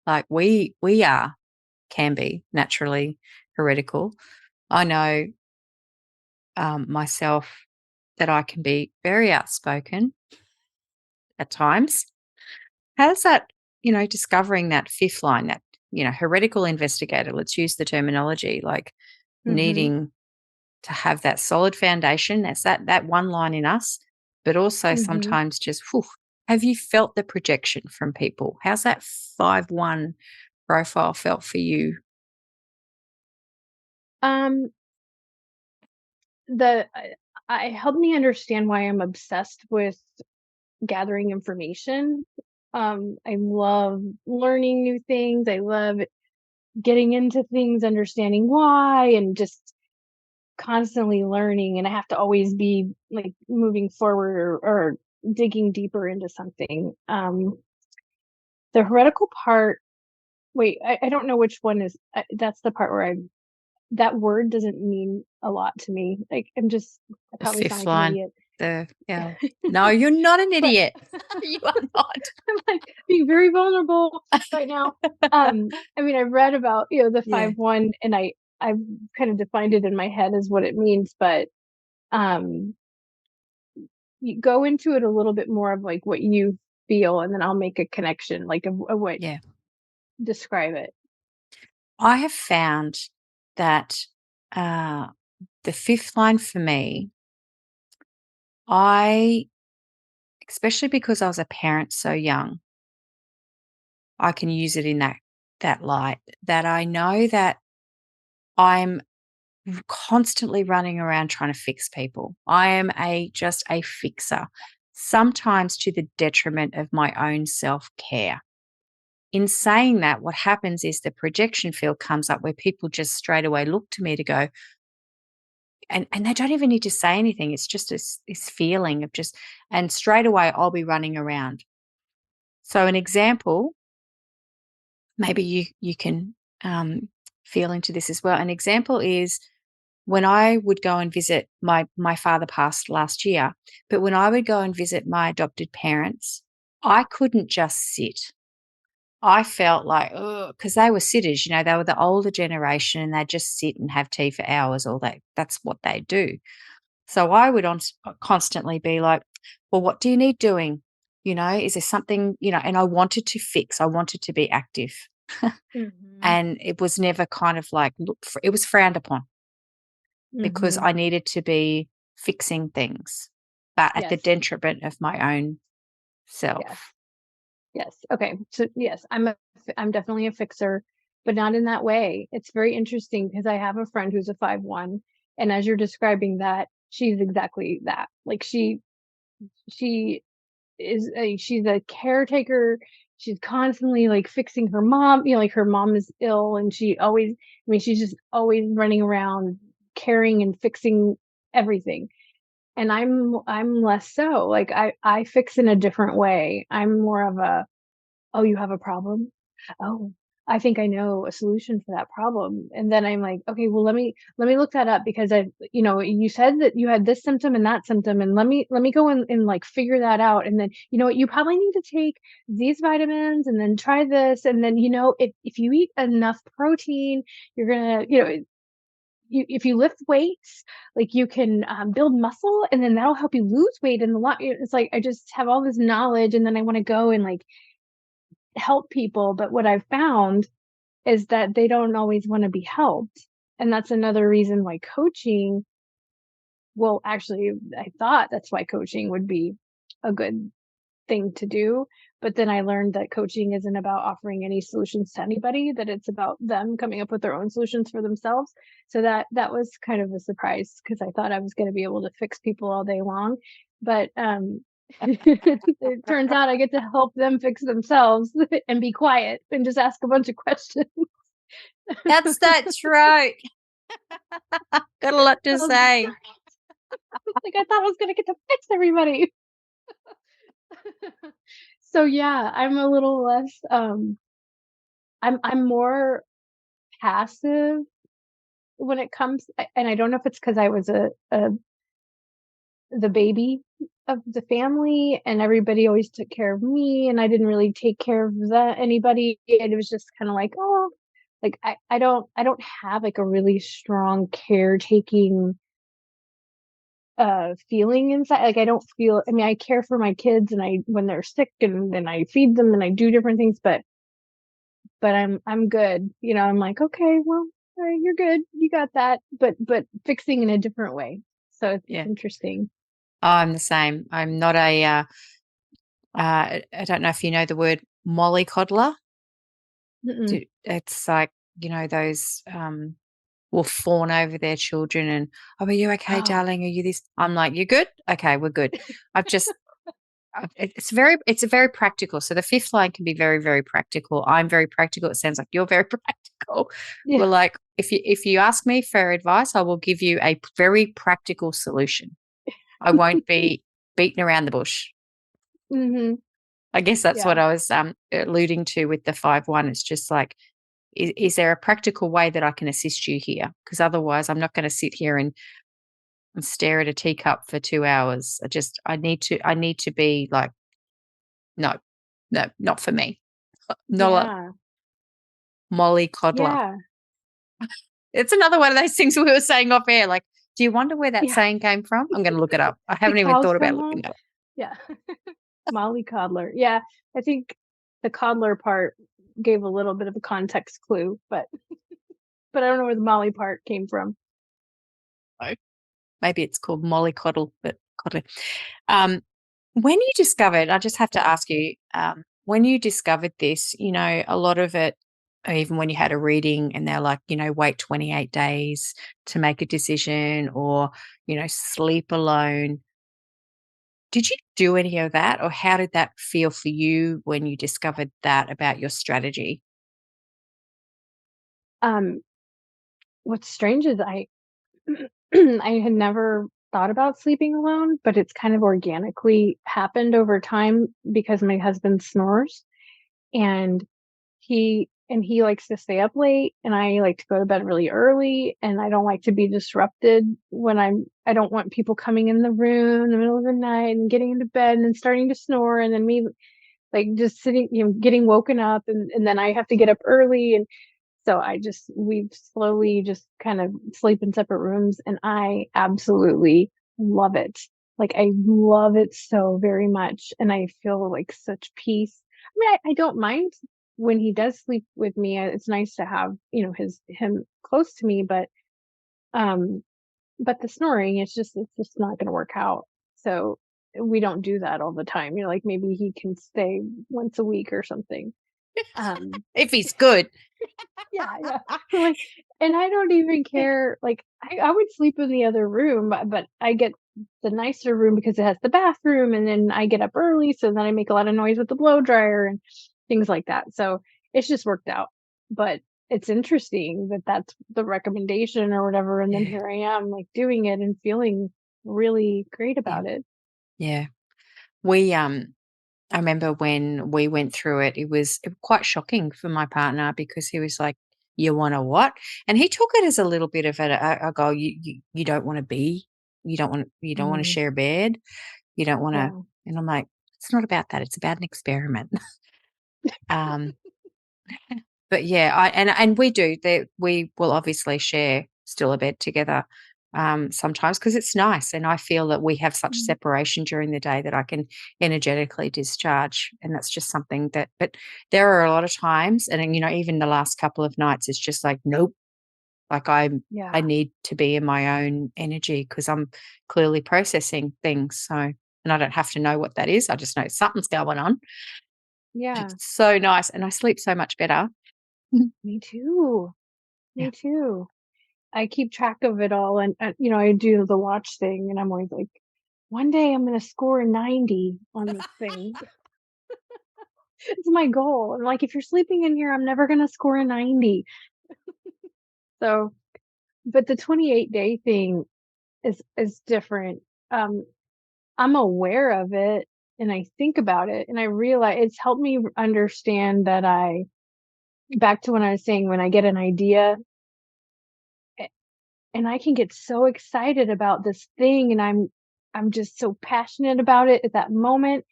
Speaker 1: like we can be naturally heretical. I know myself that I can be very outspoken at times. How's that, discovering that fifth line, that, heretical investigator, let's use the terminology, like
Speaker 2: Mm-hmm.
Speaker 1: needing to have that solid foundation. That's that one line in us, but also
Speaker 2: Mm-hmm.
Speaker 1: sometimes just, whew, have you felt the projection from people? How's that 5-1 profile felt for you?
Speaker 2: Um, the I helped me understand why I'm obsessed with gathering information. I love learning new things. I love getting into things, understanding why, and just constantly learning. And I have to always be like moving forward or digging deeper into something. The heretical part, wait, I don't know which one is, that's the part where that word doesn't mean a lot to me. Like, I
Speaker 1: The
Speaker 2: probably sound
Speaker 1: fifth
Speaker 2: like an
Speaker 1: line,
Speaker 2: idiot.
Speaker 1: yeah. No, you're not an
Speaker 2: But
Speaker 1: idiot. You are not.
Speaker 2: I'm like being very vulnerable right now. I mean, I read about, the
Speaker 1: Yeah.
Speaker 2: 5-1, and I've kind of defined it in my head as what it means, but um you go into it a little bit more of like what you feel, and then I'll make a connection, like a what
Speaker 1: Yeah.
Speaker 2: describe it.
Speaker 1: I have found that uh, the fifth line for me, I, especially because I was a parent so young, I can use it in that light, that I know that I'm constantly running around trying to fix people. I am just a fixer, sometimes to the detriment of my own self-care. In saying that, what happens is the projection field comes up where people just straight away look to me to go, and they don't even need to say anything. It's just this feeling of just, and straight away I'll be running around. So an example, maybe you can feel into this as well. An example is when I would go and visit, my father passed last year, but when I would go and visit my adopted parents, I couldn't just sit. I felt like, oh, because they were sitters, they were the older generation and they'd just sit and have tea for hours, or that's what they do. So I would constantly be like, well, what do you need doing? Is there something, and I wanted to fix, I wanted to be active.
Speaker 2: Mm-hmm.
Speaker 1: And it was never kind of like, it was frowned upon because
Speaker 2: Mm-hmm.
Speaker 1: I needed to be fixing things, but at the
Speaker 2: Yes.
Speaker 1: detriment of my own
Speaker 2: Yes.
Speaker 1: self.
Speaker 2: Yes. Okay. So yes, I'm definitely a fixer, but not in that way. It's very interesting because I have a friend who's a 5-1, and as you're describing that, she's exactly that. Like she she's a caretaker. She's constantly like fixing her mom, like her mom is ill, and she's just always running around caring and fixing everything. And I'm less so. Like I fix in a different way. I'm more of a, oh, you have a problem? Oh, I think I know a solution for that problem. And then I'm like, okay, well, let me look that up, because you said that you had this symptom and that symptom, and let me go and like figure that out. And then, what, you probably need to take these vitamins and then try this. And then, if you eat enough protein, you're gonna, if you lift weights, like you can build muscle, and then that'll help you lose weight in the long. It's like I just have all this knowledge, and then I want to go and like help people, but what I've found is that they don't always want to be helped. And that's another reason why coaching, well, actually, I thought that's why coaching would be a good thing to do. But then I learned that coaching isn't about offering any solutions to anybody, that it's about them coming up with their own solutions for themselves. So that was kind of a surprise, because I thought I was going to be able to fix people all day long. But it turns out I get to help them fix themselves and be quiet and just ask a bunch of questions.
Speaker 1: That's right. Got a lot to
Speaker 2: That was
Speaker 1: say.
Speaker 2: like, I thought I was going to get to fix everybody. So yeah, I'm a little less I'm more passive when it comes, and I don't know if it's because I was the baby of the family, and everybody always took care of me, and I didn't really take care of anybody. And it was just kind of like, oh, Like I don't have like a really strong caretaking feeling inside. Like I don't feel, I mean, I care for my kids and I when they're sick and then I feed them and I do different things, but I'm good. You know, I'm like, okay, well, all right, you're good. You got that. But fixing in a different way. So it's
Speaker 1: Yeah.
Speaker 2: interesting.
Speaker 1: I'm the same. I'm not I don't know if you know the word mollycoddler.
Speaker 2: Mm-mm.
Speaker 1: It's like, those, will fawn over their children and, "Oh, are you okay,
Speaker 2: Oh,
Speaker 1: darling? Are you this?" I'm like, "You good? Okay, we're good." I've just it's a very practical. So the fifth line can be very, very practical. I'm very practical. It sounds like you're very practical.
Speaker 2: yeah.
Speaker 1: We're like, if you ask me for advice, I will give you a very practical solution. I won't be beating around the bush.
Speaker 2: Hmm.
Speaker 1: I guess that's what
Speaker 2: Yeah.
Speaker 1: I was alluding to with the 5-1. It's just like, is there a practical way that I can assist you here? Because otherwise, I'm not going to sit here and stare at a teacup for 2 hours. I need to be like, no, no, not for me. Not a
Speaker 2: Yeah.
Speaker 1: Molly Coddler.
Speaker 2: Yeah.
Speaker 1: It's another one of those things we were saying off air. Like, do you wonder where that
Speaker 2: Yeah.
Speaker 1: saying came from? I'm going to look it up. I
Speaker 2: The
Speaker 1: haven't even
Speaker 2: cows
Speaker 1: thought about
Speaker 2: come home.
Speaker 1: looking it up.
Speaker 2: Yeah. Molly Coddler. Yeah. I think the coddler part gave a little bit of a context clue, but I don't know where the Molly part came from.
Speaker 1: So maybe it's called Molly Coddle, but Coddler. Um, when you discovered, I just have to ask you, when you discovered this, a lot of it, even when you had a reading and they're like, wait 28 days to make a decision or, sleep alone. Did you do any of that, or how did that feel for you when you discovered that about your strategy?
Speaker 2: Um, what's strange is I had never thought about sleeping alone, but it's kind of organically happened over time because my husband snores and he likes to stay up late and I like to go to bed really early and I don't like to be disrupted when I don't want people coming in the room in the middle of the night and getting into bed and then starting to snore and then me like just sitting, getting woken up and then I have to get up early and so we've slowly just kind of sleep in separate rooms and I absolutely love it. Like I love it so very much and I feel like such peace. I mean, I don't mind when he does sleep with me. It's nice to have, him close to me, um but the snoring it's just not going to work out. So we don't do that all the time. Like maybe he can stay once a week or something. Um
Speaker 1: If he's good.
Speaker 2: Yeah, yeah. Like, and I don't even care. Like, I would sleep in the other room, but I get the nicer room because it has the bathroom, and then I get up early, so then I make a lot of noise with the blow dryer and things like that. So it's just worked out. But it's interesting that that's the recommendation or whatever, and then
Speaker 1: Yeah,
Speaker 2: here I am, like doing it and feeling really great
Speaker 1: yeah,
Speaker 2: about it.
Speaker 1: yeah. I remember when we went through it, it was quite shocking for my partner because he was like, "You want to what?" And he took it as a little bit of a go. You don't want to be. You don't want to
Speaker 2: Mm,
Speaker 1: share a bed. You don't want to.
Speaker 2: yeah,
Speaker 1: And I'm like, it's not about that. It's about an experiment. um, But yeah, and we do that. We will obviously share still a bed together, sometimes because it's nice, and I feel that we have such
Speaker 2: mm,
Speaker 1: separation during the day that I can energetically discharge, and that's just something that. But there are a lot of times, and then, even the last couple of nights, it's just like nope, like I
Speaker 2: yeah,
Speaker 1: need to be in my own energy because I'm clearly processing things. So, and I don't have to know what that is. I just know something's going on.
Speaker 2: yeah.
Speaker 1: It's so nice, and I sleep so much better.
Speaker 2: Me too.
Speaker 1: Yeah.
Speaker 2: Me too. I keep track of it all and I do the watch thing and I'm always like, one day I'm gonna score a 90 on this thing. It's my goal. And like if you're sleeping in here, I'm never gonna score a 90. So but the 28-day thing is different. Um, I'm aware of it and I think about it and I realize it's helped me understand that I back to when I was saying when I get an idea and I can get so excited about this thing and I'm just so passionate about it at that moment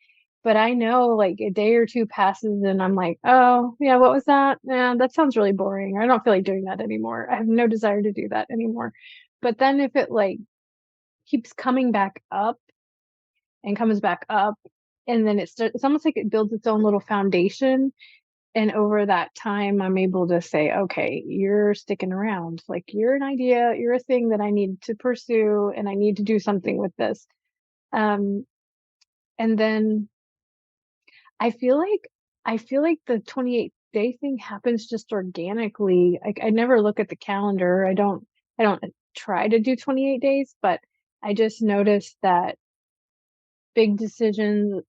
Speaker 2: But I know like a day or two passes and I'm like, oh, yeah, what was that? Yeah, that sounds really boring. I don't feel like doing that anymore. I have no desire to do that anymore. But then if it like keeps coming back up and comes back up, and then it's almost like it builds its own little foundation. And over that time, I'm able to say, okay, you're sticking around. Like you're an idea, you're a thing that I need to pursue, and I need to do something with this. Um, and then I feel like the 28-day thing happens just organically. Like I never look at the calendar. I don't try to do 28 days, but I just noticed that big decisions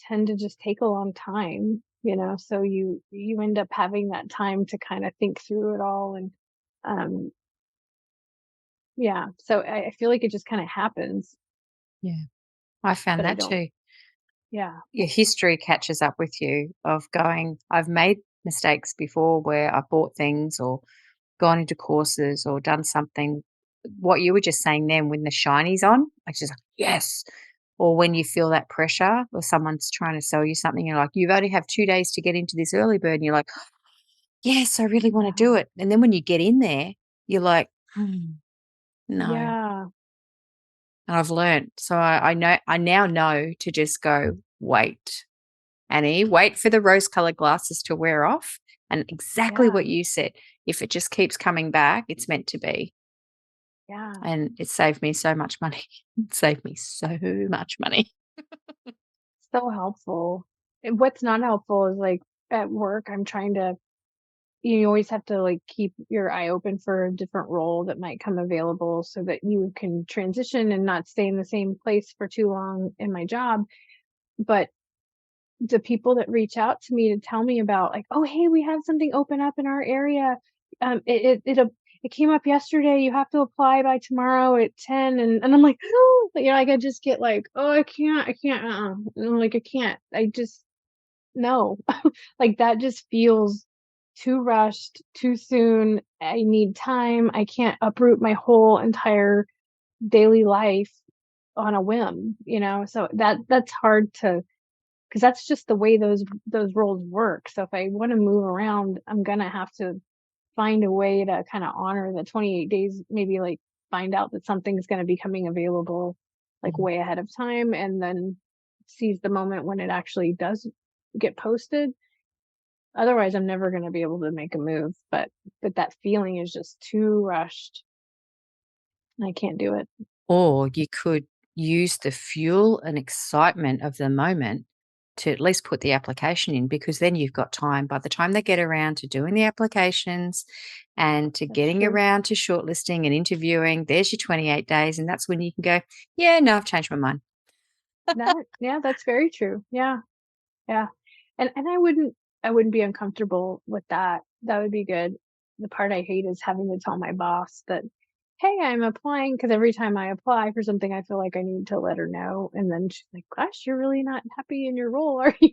Speaker 2: tend to just take a long time, so you end up having that time to kind of think through it all. And um yeah, so I feel like it just kind of happens,
Speaker 1: Yeah. I found
Speaker 2: but I
Speaker 1: that
Speaker 2: don't.
Speaker 1: too.
Speaker 2: Yeah.
Speaker 1: Your history catches up with you of going, I've made mistakes before where I've bought things or gone into courses or done something. What you were just saying then, when the shiny's on, like just like, yes. Or when you feel that pressure or someone's trying to sell you something, you're like, you've only have 2 days to get into this early bird. And you're like, yes, I really want to do
Speaker 2: Yeah.
Speaker 1: it. And then when you get in there, you're like, no.
Speaker 2: Yeah.
Speaker 1: And I've learned. So I now know to just go, wait, Annie, wait for the rose colored glasses to wear off. And exactly
Speaker 2: Yeah.
Speaker 1: what you said. If it just keeps coming back, it's meant to be.
Speaker 2: Yeah.
Speaker 1: And it saved me so much money. It saved me so much money.
Speaker 2: So helpful. And what's not helpful is like at work, I'm trying to, you always have to like keep your eye open for a different role that might come available so that you can transition and not stay in the same place for too long in my job. But the people that reach out to me to tell me about like, oh, hey, we have something open up in our area. It came up yesterday. You have to apply by tomorrow at 10. And I'm like, oh, like I just get like, oh, I can't, And I'm like, I can't, I just, no, like that just feels too rushed, too soon. I need time. I can't uproot my whole entire daily life on a whim, so that's hard to, because that's just the way those roles work. So if I want to move around, I'm gonna have to find a way to kind of honor the 28 days, maybe like find out that something's going to be coming available like
Speaker 1: Mhm.
Speaker 2: way ahead of time, and then seize the moment when it actually does get posted. Otherwise, I'm never going to be able to make a move. But that feeling is just too rushed. I can't do it.
Speaker 1: Or you could use the fuel and excitement of the moment to at least put the application in, because then you've got time. By the time they get around to doing the applications and to
Speaker 2: That's
Speaker 1: getting
Speaker 2: true.
Speaker 1: around to shortlisting and interviewing, there's your 28 days. And that's when you can go, yeah, no, I've changed my mind.
Speaker 2: Yeah, that's very true. Yeah. Yeah. And I wouldn't be uncomfortable with that. That would be good. The part I hate is having to tell my boss that, hey, I'm applying, because every time I apply for something, I feel like I need to let her know. And then she's like, gosh, you're really not happy in your role, are you?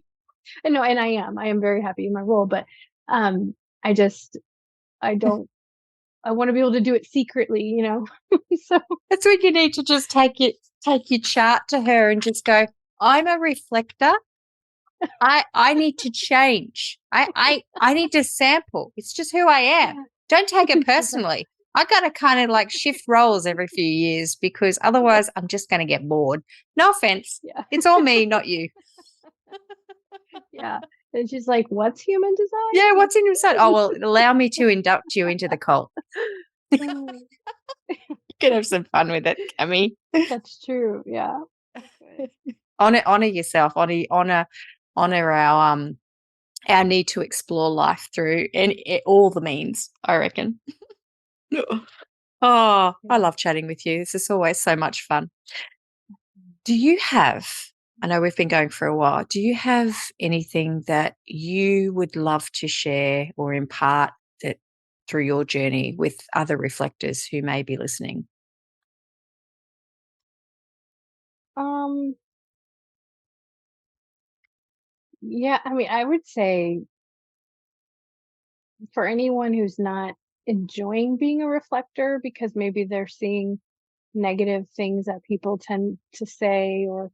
Speaker 2: And no, and I am. I am very happy in my role, but um I just I don't I want to be able to do it secretly. So
Speaker 1: That's when you need to just take your chart to her and just go, I'm a reflector. I need to change. I need to sample. It's just who I am.
Speaker 2: yeah.
Speaker 1: Don't take it
Speaker 2: Yeah.
Speaker 1: personally. I gotta kind of like shift roles every few years, because
Speaker 2: Yeah.
Speaker 1: otherwise I'm just gonna get bored. No offense.
Speaker 2: Yeah.
Speaker 1: It's all me, not you.
Speaker 2: Yeah. And she's like, what's human
Speaker 1: Yeah,
Speaker 2: design?
Speaker 1: what's in your side? Oh well, allow me to induct you into the cult.
Speaker 2: Oh,
Speaker 1: You can have some fun with it, Cammie.
Speaker 2: that's true. Yeah. Good.
Speaker 1: Honor yourself. Honor our need to explore life through and all the means, I reckon. Oh, I
Speaker 2: Yeah.
Speaker 1: love chatting with you. This is always so much fun. Do you have, I know we've been going for a while, do you have anything that you would love to share or impart that through your journey with other reflectors who may be listening?
Speaker 2: Um, yeah, I mean, I would say for anyone who's not enjoying being a reflector because maybe they're seeing negative things that people tend to say, or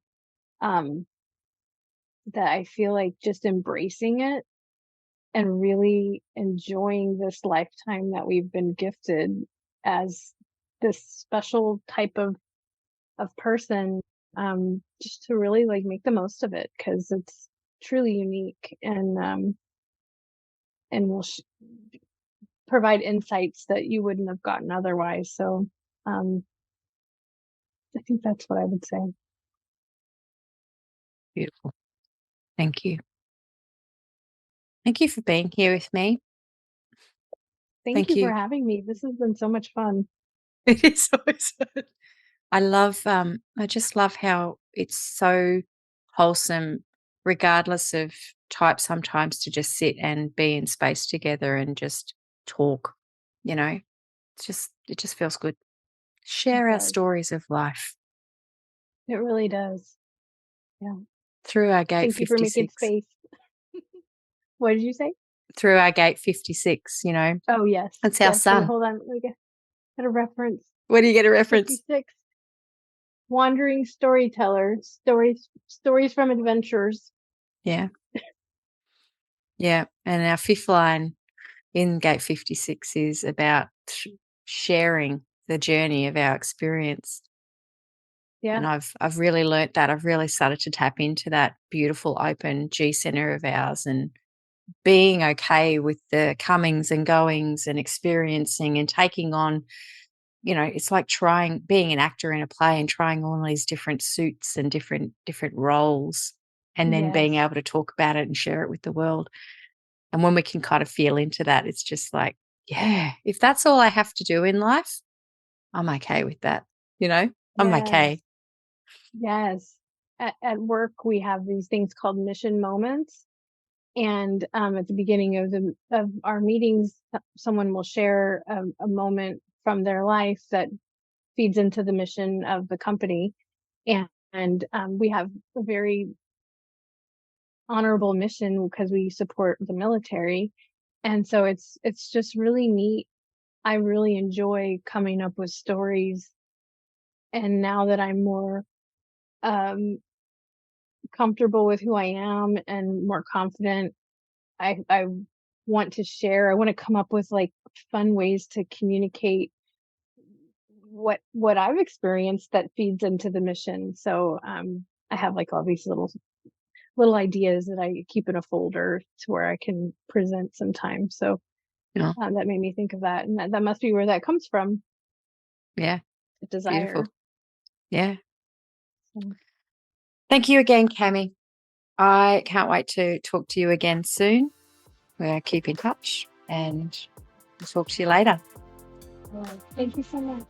Speaker 2: um that I feel like just embracing it and really enjoying this lifetime that we've been gifted as this special type of person, just to really like make the most of it, because it's truly unique, and will provide insights that you wouldn't have gotten otherwise. So um, I think that's what I would say.
Speaker 1: Beautiful. Thank you. Thank you for being here with me.
Speaker 2: Thank
Speaker 1: Thank
Speaker 2: you for
Speaker 1: you.
Speaker 2: having me. This has been so much fun.
Speaker 1: It is always fun. I just love how it's so wholesome, regardless of type, sometimes to just sit and be in space together and just talk, you know. It just feels good.
Speaker 2: It
Speaker 1: Share our
Speaker 2: does.
Speaker 1: stories of life
Speaker 2: It really does. Yeah.
Speaker 1: through our gate
Speaker 2: Thank you for making
Speaker 1: 56.
Speaker 2: space. What did you say?
Speaker 1: Through our gate 56, you know.
Speaker 2: Oh, yes.
Speaker 1: That's our
Speaker 2: Yes. Wait,
Speaker 1: sun.
Speaker 2: hold on. Let me get a reference.
Speaker 1: Where do you get a reference?
Speaker 2: 56. Wandering storyteller. Stories from adventures.
Speaker 1: Yeah. Yeah. And our fifth line in gate 56 is about sharing the journey of our experience.
Speaker 2: Yeah.
Speaker 1: And I've really learnt that. I've really started to tap into that beautiful open G center of ours, and being okay with the comings and goings and experiencing and taking on, you know, it's like being an actor in a play and trying all these different suits and different roles, and then being
Speaker 2: Yes.
Speaker 1: able to talk about it and share it with the world. And when we can kind of feel into that, it's just like, yeah, if that's all I have to do in life, I'm okay with that. You know, I'm
Speaker 2: Yes.
Speaker 1: okay.
Speaker 2: Yes. At work, we have these things called mission moments. And at the beginning of our meetings, someone will share a moment from their life that feeds into the mission of the company. And we have a very honorable mission because we support the military. And so it's just really neat. I really enjoy coming up with stories. And now that I'm more um, comfortable with who I am and more confident, I want to share. I want to come up with like fun ways to communicate what I've experienced that feeds into the mission. So I have like all these little ideas that I keep in a folder to where I can present sometimes. So
Speaker 1: Yeah.
Speaker 2: that made me think of that, and that must be where that comes from.
Speaker 1: Yeah.
Speaker 2: The
Speaker 1: Beautiful.
Speaker 2: desire.
Speaker 1: Yeah.
Speaker 2: So,
Speaker 1: Thank you again, Cammie. I can't wait to talk to you again soon. We'll keep in touch and we'll talk to you later.
Speaker 2: well, thank you so much.